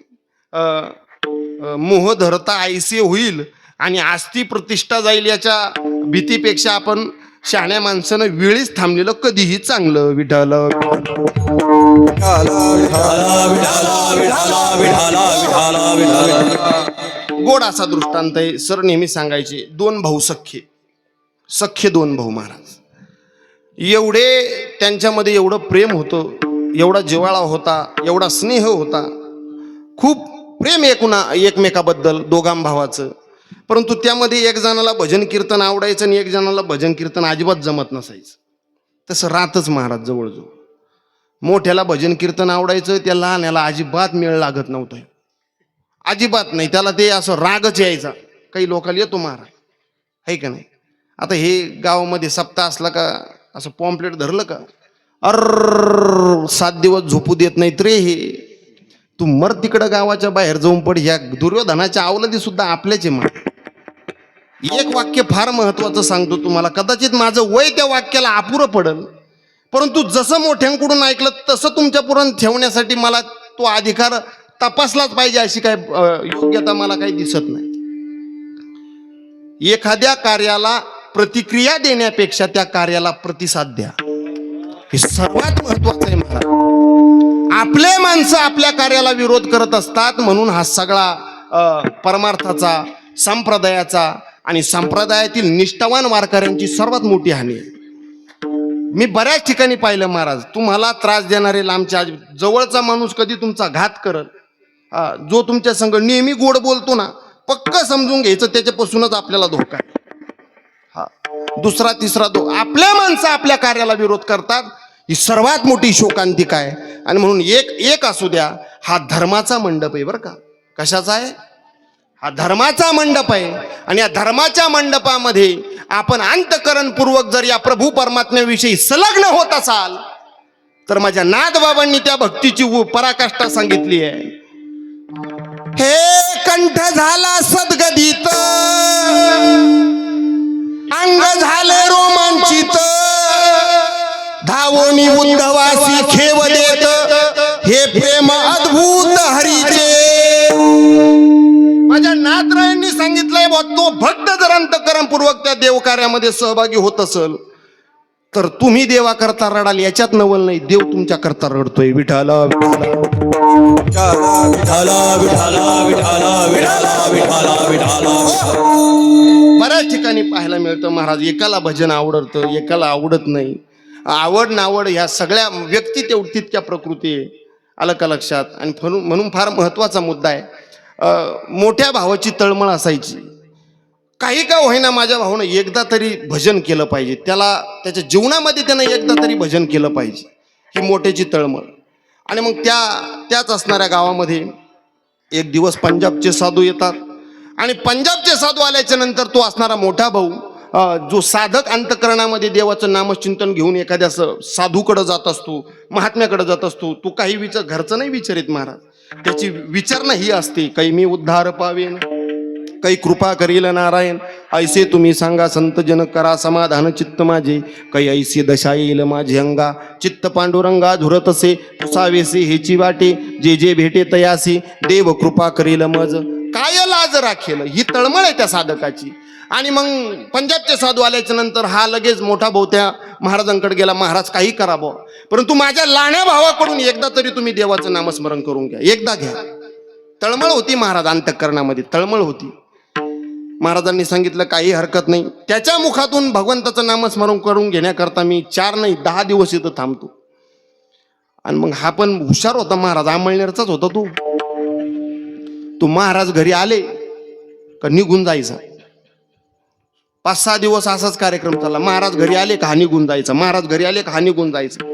मोह धरता ऐसे होईल आणि आस्ती प्रतिष्ठा जाईल याच्या भीतीपेक्षा आपण शहाण्या माणसानं वेळीच थांबलेलं कधीही चांगलं. विठाल गोड असा दृष्टांत आहे. सर नेहमी सांगायचे 2 भाऊ सख्खे 2 भाऊ महाराज. एवढे त्यांच्यामध्ये एवढं प्रेम होतं, एवढा जिव्हाळा होता, एवढा स्नेह होता, खूप प्रेम एकमेकाबद्दल दोघां भावाचं. परंतु त्यामध्ये एक जणाला भजन कीर्तन आवडायचं आणि एक जणाला भजन कीर्तन अजिबात जमत नसायचं. तसं राहतच महाराज जवळजवळ. मोठ्याला भजन कीर्तन आवडायचं, त्या लहान्याला अजिबात मेळ लागत नव्हतं, अजिबात नाही. त्याला ते असं रागच यायचा. काही लोकांना येतो महाराज आहे का नाही. आता हे गावामध्ये सप्ताह असला का असं पॉम्पलेट धरलं का 7 दिवस झोपू देत नाहीत रे हे. तू मर तिकडं गावाच्या बाहेर जाऊन पड. ह्या दुर्योधनाच्या अवलदी सुद्धा आपल्याचे मग. एक वाक्य फार महत्वाचं सांगतो तुम्हाला, कदाचित माझं वय त्या वाक्याला अपुरं पडल, परंतु जसं मोठ्यांकडून ऐकलं तसं तुमच्या पुरण ठेवण्यासाठी मला तो अधिकार तपासलाच पाहिजे अशी काय योग्यता मला काही दिसत नाही. एखाद्या कार्याला प्रतिक्रिया देण्यापेक्षा त्या कार्याला प्रतिसाद द्या, हे सर्वात महत्वाचं आहे महाराज. आपले माणसं आपल्या कार्याला विरोध करत असतात, म्हणून हा सगळा परमार्थाचा, संप्रदायाचा आणि संप्रदायातील निष्ठावान वारकऱ्यांची सर्वात मोठी हानी आहे. मी बऱ्याच ठिकाणी पाहिलं महाराज, तुम्हाला त्रास देणारे लांबच्या जवळचा माणूस कधी तुमचा घात करत, जो तुमच्या संग नेहमी गोड बोलतो ना, पक्क समजून घ्यायचं त्याच्यापासूनच आपल्याला धोका आहे. दुसरा तिसरा आपल्या माणसं आपल्या कार्याला विरोध करतात, ही सर्वात मोठी शोकांतिका आहे. आणि म्हणून एक असू द्या, हा धर्माचा मंडप आहे बरं का. कशाचा आहे हा? धर्माचा मंडप आहे. आणि या धर्माच्या मंडपामध्ये आपण अंतःकरणपूर्वक जर या प्रभू परमात्म्याविषयी संलग्न होत असाल तर माझ्या नाथबाबांनी त्या भक्तीची पराकाष्ठा सांगितली आहे. हे कंठ झाला सद्गदित, अंग झाले रोमांचित, धावोनी उद्धवासी खेव देत, हे प्रेम अद्भुत हरीचे. माझ्या नाथरायांनी सांगितलंय, तो भक्त जर अंतःकरणपूर्वक त्या देवकार्यामध्ये सहभागी होत असेल तर तुम्ही देवा करता रडाल याच्यात नवल नाही, देव तुमच्या करता रडतोय. विठाल बऱ्याच ठिकाणी पाहायला मिळतं महाराज, एकाला भजन आवडतं, एकाला आवडत नाही. आवड नावड ह्या सगळ्या व्यक्ती तितक्या प्रकृती आहे. आलं का लक्षात? आणि म्हणून फार महत्वाचा मुद्दा आहे. मोठ्या भावाची तळमळ असायची, काही का होईना माझ्या भावानं एकदा तरी भजन केलं पाहिजे, त्याला त्याच्या जीवनामध्ये त्यानं एकदा तरी भजन केलं पाहिजे, ही मोठ्याची तळमळ. आणि मग त्याच असणाऱ्या गावामध्ये एक दिवस पंजाबचे साधू येतात आणि पंजाबचे साधू आल्याच्या नंतर तो असणारा मोठा भाऊ जो साधक अंतकरणामध्ये देवाचं नामचिंतन घेऊन एखाद्या साधूकडे जात असतो, महात्म्याकडे जात असतो, तो काही घरचं नाही विचारित महाराज. त्याची विचारणा ही असते, काही मी उद्धार पावेन, काही कृपा करील नारायण, ऐसे तुम्ही सांगा संत जन करा समाधान चित्त माझे, काही ऐसे दशा येईल माझे अंगा, चित्त पांडुरंगा झुरतसे पुसावेसे हेची वाटे, जे जे भेटे तयासी देव कृपा करील मज, काय लाज राखेल, ही तळमळ आहे त्या साधकाची. आणि मग पंजाबचे साधू आल्याच्या नंतर हा लगेच मोठा भाऊ त्या महाराजांकडे गेला, महाराज काही करा भाऊ, परंतु माझ्या लहान्या भावाकडून एकदा तरी तुम्ही देवाचं नामस्मरण करून घ्या, एकदा घ्या. तळमळ होती महाराज अंतःकरणामध्ये, तळमळ होती. महाराजांनी सांगितलं काही हरकत नाही, त्याच्या मुखातून भगवंताचं नामस्मरण करून घेण्याकरता मी 4 नाही 10 दिवस इथं थांबतो. आणि मग हा पण हुशार होता महाराज, आंबळनेरचाच होता तो महाराज घरी आले का निघून जायचा. 5-6 दिवस असाच कार्यक्रम चालला, महाराज घरी आले का हा निघून जायचा, महाराज घरी आले का हा निघून जायचा.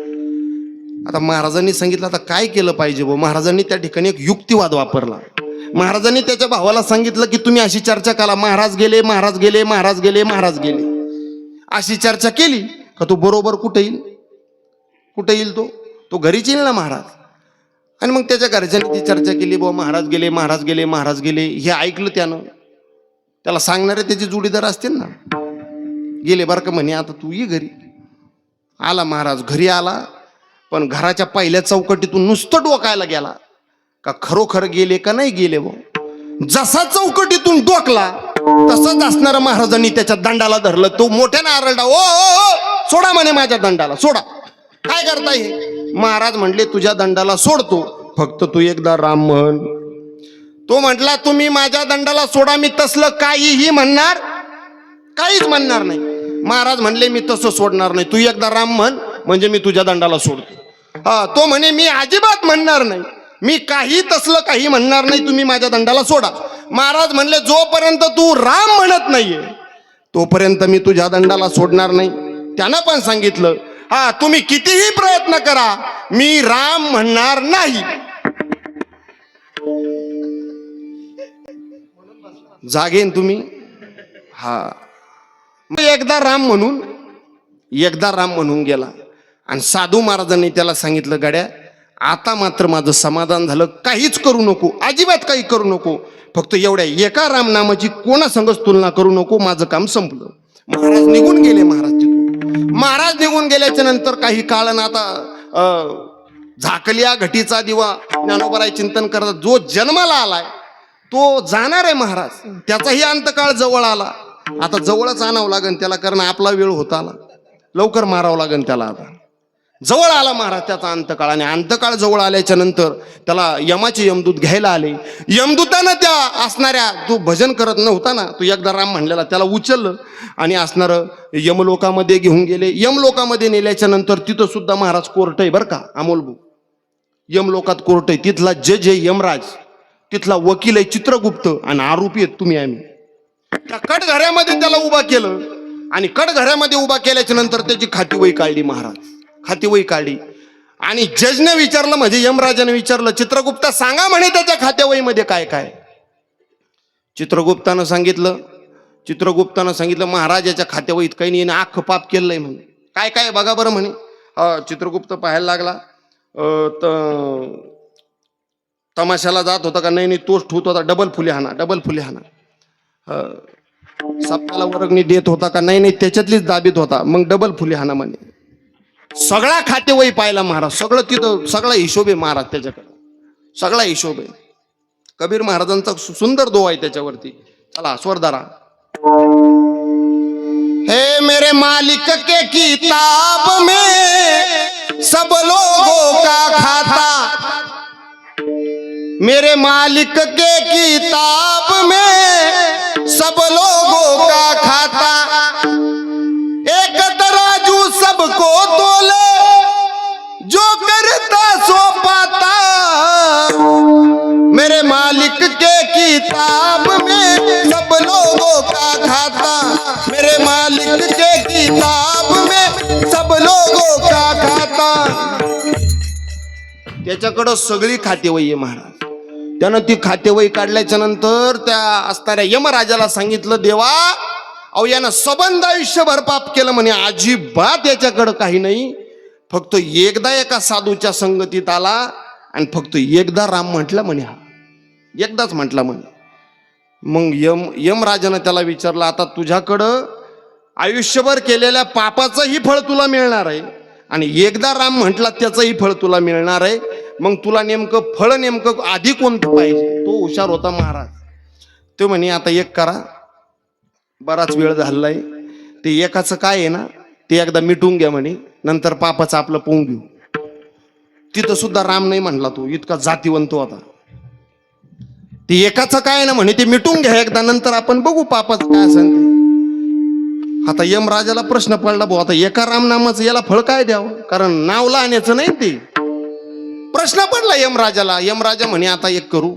आता महाराजांनी सांगितलं आता काय केलं पाहिजे भाऊ. महाराजांनी त्या ठिकाणी एक युक्तिवाद वापरला. महाराजांनी त्याच्या भावाला सांगितलं की तुम्ही अशी चर्चा करा, महाराज गेले महाराज गेले महाराज गेले महाराज गेले, अशी चर्चा केली का तो बरोबर कुठे येईल तो घरीच येईल ना महाराज. आणि मग त्याच्या घरच्यांनी ती चर्चा केली, बुवा महाराज गेले महाराज गेले महाराज गेले, हे ऐकलं त्यानं. त्याला सांगणारे त्याचे जोडीदार असतील ना, गेले बरं का म्हणे, आता तू ये घरी. आला महाराज, घरी आला, पण घराच्या पहिल्या चौकटीतून नुसतं डोकायला गेला का खरोखर गेले का नाही गेले. जसा चौकटीतून डोकला तसंच असणारा महाराजांनी त्याच्या दंडाला धरलं. तो मोठ्याने आरडा, ओ सोडा म्हणे माझ्या दंडाला, सोडा, काय करताय हे. महाराज म्हणले तुझ्या दंडाला सोडतो, फक्त तू एकदा राम म्हण. तो म्हटला तुम्ही माझ्या दंडाला सोडा, मी तसलं काहीही म्हणणार, काहीच म्हणणार नाही. महाराज म्हणले मी तसं सोडणार नाही, तू एकदा राम म्हण म्हणजे मी तुझ्या दंडाला सोडतो. हा, तो म्हणे मी अजिबात म्हणणार नाही, मी तसलं काही म्हणणार नाही, तुम्ही माझ्या दंडाला सोडा. महाराज म्हणले जोपर्यंत तू राम म्हणत नाहीये तोपर्यंत मी तुझ्या दंडाला सोडणार नाही. त्यानं पण सांगितलं, हा तुम्ही कितीही प्रयत्न करा, मी राम म्हणणार नाही. जागेन तुम्ही. हा, एकदा राम म्हणून गेला. आणि साधू महाराजांनी त्याला सांगितलं, गड्या आता मात्र माझं समाधान झालं, काहीच करू नको, अजिबात काही करू नको, फक्त एवढ्या एका रामनामाची कोणासंगच तुलना करू नको, माझं काम संपलं. महाराज निघून गेले. महाराज निघून गेल्याच्या नंतर काही काळ आता झाकल्या घटीचा दिवा ज्ञानोबराय चिंतन करतात, जो जन्माला आलाय तो जाणार आहे महाराज, त्याचाही अंतकाळ जवळ आला. आता जवळच आणावं लागेल त्याला, कारण आपला वेळ होत आला, लवकर मारावं लागेल त्याला. आता जवळ आला महाराज त्याचा अंतकाळ. आणि अंतकाळ जवळ आल्याच्या नंतर त्याला यमाचे यमदूत घ्यायला आले. यमदूतानं त्या असणाऱ्या, तो भजन करत नव्हता ना, तो एकदा राम म्हणलेला, त्याला उचललं आणि असणारं यमलोकामध्ये घेऊन गेले. यमलोकामध्ये नेल्याच्या नंतर तिथं सुद्धा महाराज कोर्ट आहे बरं का, अमोलभाऊ, यमलोकात कोर्ट आहे. तिथला जज आहे यमराज, तिथला वकील आहे चित्रगुप्त, आणि आरोपी आहेत तुम्ही आम्ही. त्या कटघऱ्यामध्ये त्याला उभा केलं आणि कटघऱ्यामध्ये उभा केल्याच्या नंतर त्याची खातीवही काढली महाराज, खातीवही काढली. आणि जजने विचारलं, म्हणजे यमराजाने विचारलं, चित्रगुप्त सांगा म्हणे त्याच्या खात्यावहीमध्ये काय काय. चित्रगुप्तानं सांगितलं महाराज याच्या खात्यावहीत काही नाही, अख्खं पाप केलंय म्हणे. काय काय बघा बरं म्हणे. चित्रगुप्त पाहायला लागला, तमाशाला जात होता का नाही, तोच ठूत होता, डबल फुले हाना, सप्ताला वर्गणी देत होता का नाही, त्याच्यातलीच दाबीत होता, मग डबल फुले हाना म्हणे. सगळा खातेवही पाहिला महाराज, सगळं तिथं, सगळा हिशोब आहे महाराज त्याच्याकडे, सगळा हिशोब आहे. कबीर महाराजांचा सुंदर दोहा आहे त्याच्यावरती. चला स्वरधारा. हे मेरे मालिक के किताब में सब लोगों का खाता, मेरे मालिक के किताब में सब लोगों का खाता, एक तराजू सबको तोले, जो करता सो पाता, मेरे मालिक के किताब में सब लोगों का खाता. त्याच्याकडं सगळी खातेवही आहे महाराज. त्यानं ती खातेवही काढल्याच्या नंतर त्या असणाऱ्या यमराजाला सांगितलं, देवा अहो यानं सबंध आयुष्यभर पाप केलं म्हणे, अजिबात याच्याकडं काही नाही, फक्त एकदा एका साधूच्या संगतीत आला आणि फक्त एकदा राम म्हटला म्हणे, हा एकदाच म्हटला म्हणे. मग यमराजानं त्याला विचारलं, आता तुझ्याकडं आयुष्यभर केलेल्या पापाचंही फळ तुला मिळणार आहे आणि एकदा राम म्हटला त्याचंही फळ तुला मिळणार आहे, मग तुला नेमकं फळ नेमकं आधी कोणतं पाहिजे? तो हुशार होता महाराज. तो म्हणे आता एक करा, बराच वेळ झालाय, ते एकाचं काय आहे ना ते एकदा मिटून घ्या म्हणे, नंतर पापाचं आपलं पोंग घेऊ. तिथं सुद्धा राम नाही म्हणला, तो इतका जातीवंत होता. ते एकाचं काय आहे ना म्हणे, ते मिटून घ्या एकदा, नंतर आपण बघू पापाचं काय असेल ते. आता यमराजाला प्रश्न पडला, भाऊ आता एका रामनामाचं याला फळ काय द्यावं, कारण नावला आणायचं नाही ते. प्रश्न पडला यमराजाला. यमराजा म्हणे आता एक करू,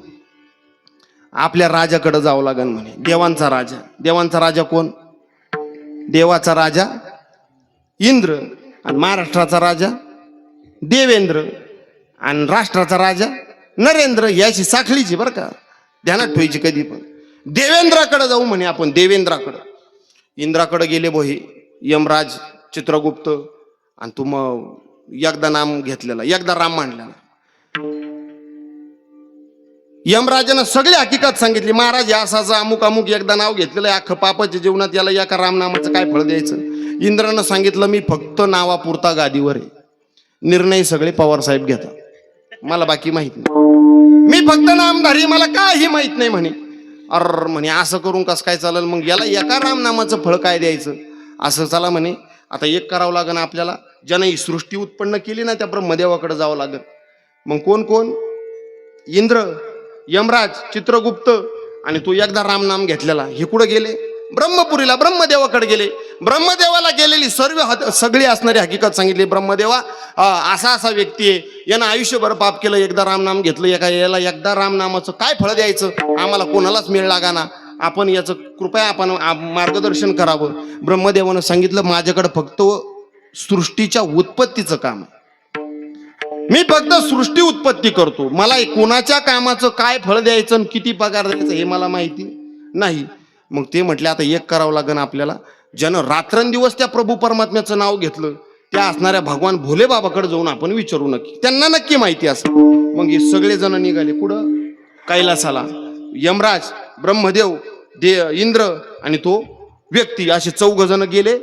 आपल्या राजाकडे जावं लागेल म्हणे, देवांचा राजा. देवांचा राजा कोण? देवाचा राजा इंद्र, आणि महाराष्ट्राचा राजा देवेंद्र, आणि राष्ट्राचा राजा नरेंद्र. याची साखळीची बरं का, ध्यानात ठेवायची कधी पण. देवेंद्राकडे जाऊ म्हणे आपण, देवेंद्राकडं. इंद्राकडे गेले बोहे यमराज चित्रगुप्त, आणि तू मग एकदा नाम घेतलेला, एकदा राम मांडलेला. यमराजानं सगळी हकीकत सांगितली, महाराज या असाचं अमुक अमुक एकदा नाव घेतलेलं आहे, अख्खं पापाच्या जीवनात, याला एका रामनामाचं काय फळ द्यायचं? इंद्रानं सांगितलं, मी फक्त नावापुरता गादीवर आहे, निर्णय सगळे पवार साहेब घेतात, मला बाकी माहित नाही, मी फक्त नामधारी, मला काही माहित नाही म्हणे. अर म्हणे असं करून कसं काय चालेल, मग याला एका रामनामाचं फळ काय द्यायचं? असं चला म्हणे, आता एक करावं लागेल आपल्याला, ज्यानं ही सृष्टी उत्पन्न केली ना त्या ब्रह्मदेवाकडे जावं लागेल. मग कोण कोण? इंद्र, यमराज, चित्रगुप्त, आणि तो एकदा रामनाम घेतलेला, हे कुठं गेले? ब्रह्मपुरीला, ब्रह्मदेवाकडे गेले. ब्रह्मदेवाला गेलेली सगळी असणारी हकीकत सांगितली. ब्रह्मदेवा असा असा व्यक्ती आहे, यानं आयुष्यभर पाप केलं, एकदा रामनाम घेतलं, याला एकदा रामनामाचं काय फळ द्यायचं? आम्हाला कोणालाच मिळ लागाना, आपण याचं कृपया आपण मार्गदर्शन करावं. ब्रह्मदेवानं सांगितलं, माझ्याकडे फक्त सृष्टीच्या उत्पत्तीचं काम आहे, मी फक्त सृष्टी उत्पत्ती करतो, मला कोणाच्या कामाचं काय फळ द्यायचं आणि किती पगार द्यायचं हे मला माहिती नाही. मग ते म्हटले आता एक करावं लागेल आपल्याला, ज्यानं रात्रंदिवस त्या प्रभू परमात्म्याचं नाव घेतलं त्या असणाऱ्या भगवान भोले बाबाकडे जाऊन आपण विचारू नक्की, त्यांना नक्की माहिती असं. मग हे सगळे जण निघाले कुठं? कैलासाला. यमराज, ब्रह्मदेव, इंद्र आणि तो व्यक्ती, असे 4 जण गेले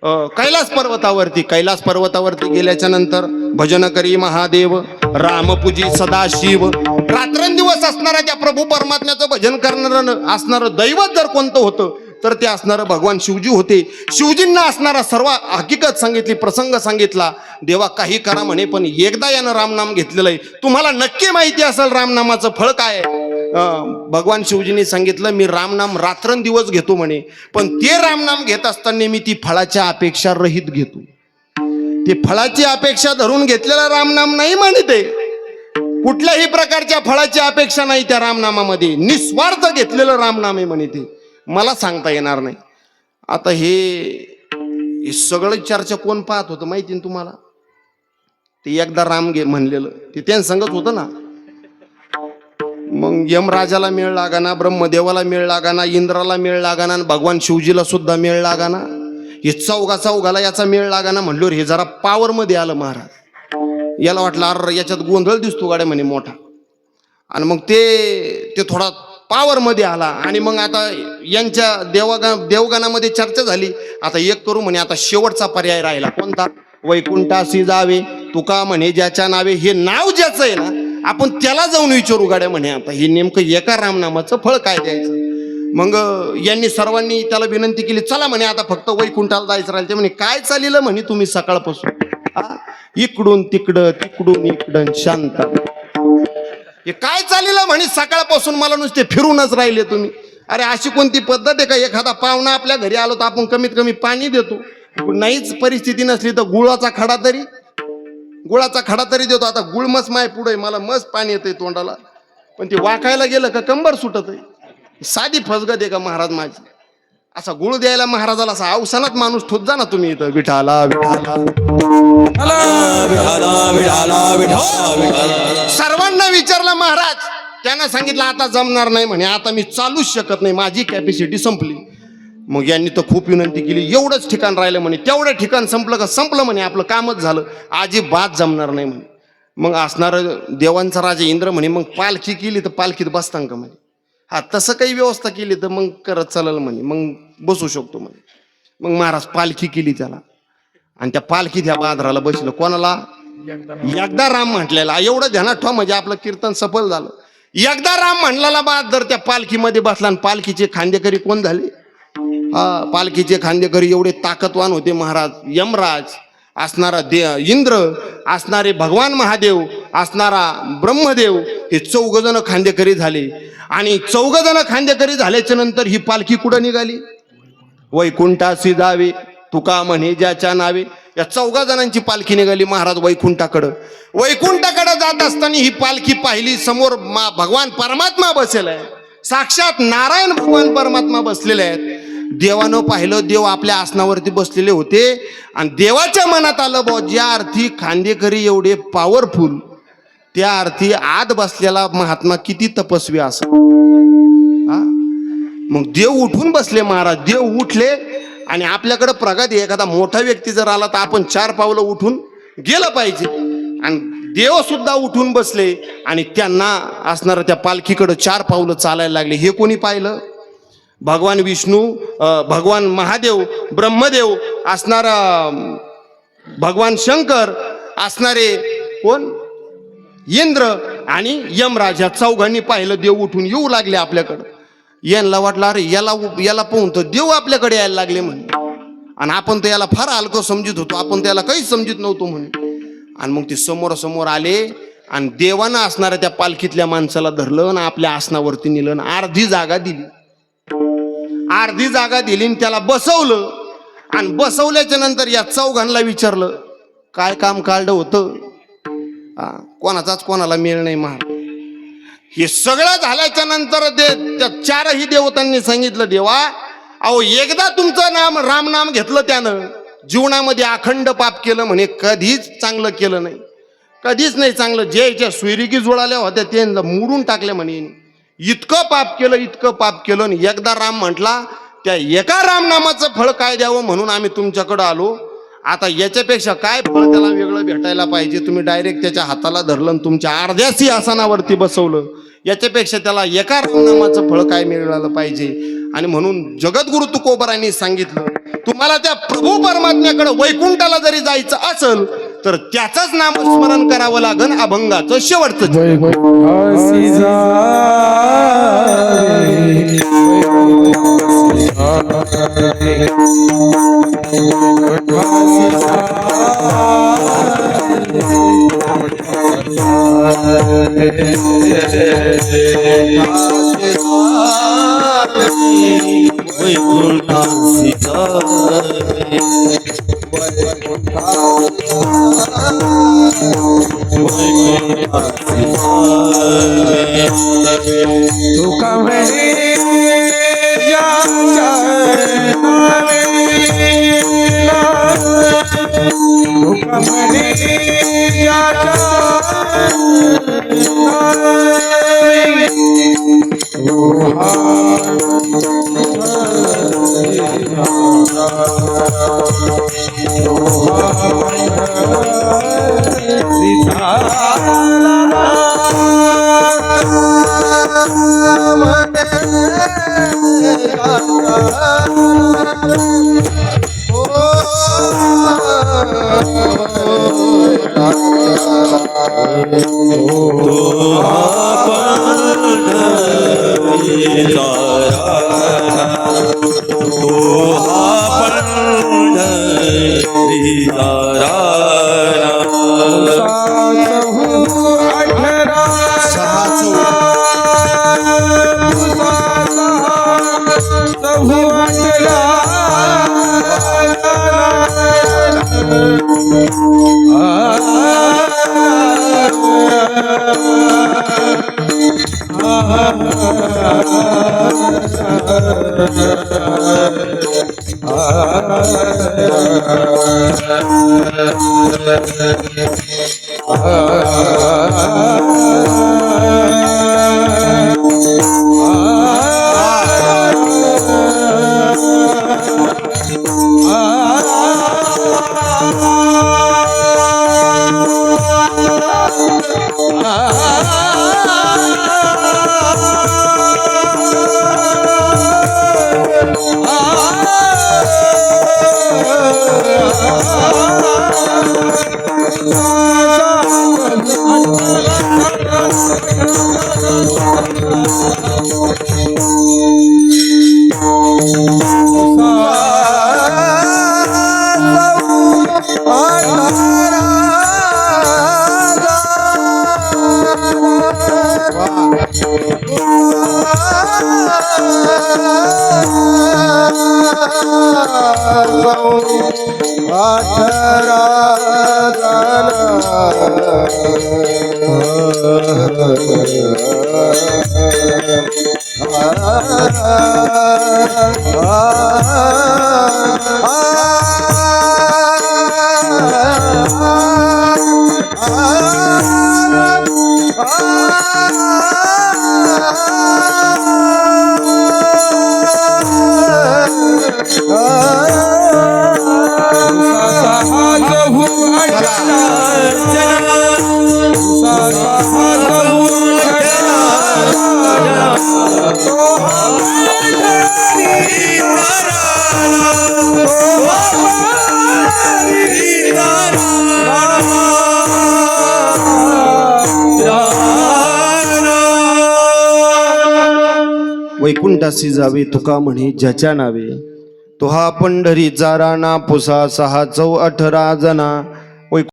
कैलास पर्वतावरती. कैलास पर्वतावरती गेल्याच्या नंतर भजन करी महादेव, रामपूजी सदाशिव. रात्रंदिवस असणाऱ्या त्या प्रभू परमात्म्याचं भजन करणारं असणारं दैवत जर कोणतं होतं तर ते असणारं भगवान शिवजी होते. शिवजींना असणारा सर्व हकीकत सांगितली, प्रसंग सांगितला. देवा काही करा म्हणे, पण एकदा यानं रामनाम घेतलेलं आहे, तुम्हाला नक्की माहिती असेल रामनामाचं फळ काय आहे. भगवान शिवजींनी सांगितलं, मी रामनाम रात्रंदिवस घेतो म्हणे, पण ते रामनाम घेत असताना मी ती फळाच्या अपेक्षा रहित घेतो. ते फळाची अपेक्षा धरून घेतलेला रामनाम नाही म्हणे, ते कुठल्याही प्रकारच्या फळाची अपेक्षा नाही त्या रामनामामध्ये, निस्वार्थ घेतलेलं रामनाम आहे म्हणे. ते मला सांगता येणार नाही. आता हे सगळं चर्चा कोण पाहत होतं माहिती ना तुम्हाला? ते एकदा राम घे म्हणलेलं ते त्यांना सांगत होतं ना. मग यमराजाला मेळ लागाना, ब्रह्मदेवाला मेळ लागाना, इंद्राला मेळ लागाना, आणि भगवान शिवजीला सुद्धा मेळ लागाना. हे चौघाला याचा मेळ लागाना. म्हणलो हे जरा पावर मध्ये आलं महाराज. याला वाटलं अरे याच्यात गोंधळ दिसतो गाड्या म्हणे मोठा, आणि मग ते थोडा पावर मध्ये आला. आणि मग आता यांच्या देवगणामध्ये चर्चा झाली. आता एक करू म्हणे, आता शेवटचा पर्याय राहिला कोणता? वैकुंठासी जावे तुका म्हणे ज्याच्या नावे. हे नाव ज्याचं आहे ना आपण त्याला जाऊन विचारू गाड्या म्हणे, आता हे नेमकं एका रामनामाचं फळ काय द्यायचं. मग यांनी सर्वांनी त्याला विनंती केली, चला म्हणे आता फक्त वैकुंठाला जायचं राहील. ते म्हणे काय चाललं म्हणे तुम्ही सकाळपासून, इकडून तिकडं तिकडून इकडं शांत. हे काय चाललं म्हणे सकाळपासून, मला नुसते फिरूनच राहिले तुम्ही. अरे अशी कोणती पद्धत आहे का? एखादा पाहुणा आपल्या घरी आलो तर आपण कमीत कमी पाणी देतो, नाहीच परिस्थिती नसली तर गुळाचा खडा तरी देतो. आता गुळ मस माय पुढे, मला मस्त पाणी येतंय तोंडाला, पण ते वाकायला गेलं का कंबर सुटत आहे. साधी फसगत आहे का महाराज माझी? असा गुळ द्यायला महाराजाला असा अवसानात माणूस ठोत जा ना तुम्ही इथं, विठाला विठाला. विठाला विठाला विठाला विठाला. सर्वांना विचारलं महाराज, त्यांना सांगितलं आता जमणार नाही म्हणे, आता मी चालूच शकत नाही, माझी कॅपॅसिटी संपली. मग यांनी तर खूप विनंती केली, एवढंच ठिकाण राहिलं म्हणे, तेवढं ठिकाण संपलं का संपलं म्हणे, आपलं कामच झालं, अजिबात जमणार नाही म्हणे. मग असणारं देवांचा राजा इंद्र म्हणे, मग पालखी केली तर पालखीत बसतां का म्हणे. हा तसं काही व्यवस्था केली तर मग करत चालेल म्हणे, मग बसू शकतो म्हणे. मग महाराज पालखी केली त्याला, आणि त्या पालखीत ह्या बादराला बसलं. कोणाला? एकदा राम म्हटलेला. एवढं ध्यानात ठेवा म्हणजे आपलं कीर्तन सफल झालं. एकदा राम म्हणलेला बादर त्या पालखीमध्ये बसला, आणि पालखीचे खांदेकरी कोण झाले? पालखीचे खांदेकरी एवढे ताकदवान होते महाराज. यमराज, असणारा इंद्र, असणारे भगवान महादेव, असणारा ब्रह्मदेव, हे 4 जण खांदेकरी झाले. आणि 4 जण खांदेकरी झाल्याच्या नंतर ही पालखी कुठं निघाली? वैकुंठासी जावे तुका म्हणे ज्याच्या नावे. या 4 जणांची पालखी निघाली महाराज वैकुंठाकडं. वैकुंठाकडे जात असताना ही पालखी पाहिली, समोर भगवान परमात्मा बसलेला आहे, साक्षात नारायण भगवान परमात्मा बसलेले आहेत. देवानं पाहिलं, देव आपल्या आसनावरती बसलेले होते, आणि देवाच्या मनात आलं बा, ज्या अर्थी खांदेकरी एवढे पॉवरफुल, त्या अर्थी आत बसलेला महात्मा किती तपस्वी असं. मग देव उठून बसले महाराज. देव उठले, आणि आपल्याकडे प्रगती, एखादा मोठा व्यक्ती जर आला तर आपण 4 पावलं उठून गेलं पाहिजे, आणि देव सुद्धा उठून बसले, आणि त्यांना असणारं त्या पालखीकडे 4 पावलं चालायला लागले. हे कोणी पाहिलं? भगवान विष्णू, भगवान महादेव, ब्रह्मदेव, असणारा भगवान शंकर, असणारे कोण? इंद्र आणि यमराज. या 4घांनी पाहिलं, देव उठून येऊ लागले आपल्याकडं. यांना वाटलं अरे याला पाहून तर देव आपल्याकडे यायला लागले म्हणे, आणि आपण तर याला फार हलकं समजित होतो, आपण त्याला काहीच समजित नव्हतो म्हणे. आणि मग ते समोर आले, आणि देवानं असणाऱ्या त्या पालखीतल्या माणसाला धरलं, आणि आपल्या आसनावरती नेलं, अर्धी जागा दिली. अर्धी जागा दिली आणि त्याला बसवलं. आणि बसवल्याच्या नंतर या 4घांना विचारलं, काय काम काढलं होतं? कोणाचाच कोणाला मेळ नाही महाराज. हे सगळं झाल्याच्या नंतर त्या 4ही देवतांनी सांगितलं, देवा अहो एकदा तुमचं नाम राम नाम घेतलं, त्यानं जीवनामध्ये अखंड पाप केलं म्हणे, कधीच चांगलं केलं नाही, कधीच नाही चांगलं. ज्याच्या सुरिकी जुळाल्या होत्या त्यांना मोडून टाकले म्हणे. इतकं पाप केलं. आणि एकदा राम म्हटला, त्या एका राम नामाचं फळ काय द्यावं म्हणून आम्ही तुमच्याकडं आलो. आता याच्यापेक्षा काय फळ त्याला वेगळं भेटायला पाहिजे? तुम्ही डायरेक्ट त्याच्या हाताला धरलं आणि तुमच्या अर्ध्या सिंहासनावरती बसवलं. याच्यापेक्षा त्याला एका रामनामाचं फळ काय मिळालं पाहिजे? आणि म्हणून जगद्गुरु तुकोबारायांनी सांगितलं, तुम्हाला त्या प्रभू परमात्म्याकडे वैकुंठाला जरी जायचं असेल तर त्याचंच नामस्मरण करावं लागन. अभंगाचं शेवटचं वैकुंठासी जावे तुका म्हणे ज्याच्या नावे तो हा पंढरीचा राणा पुसा 6 चौ 18 जना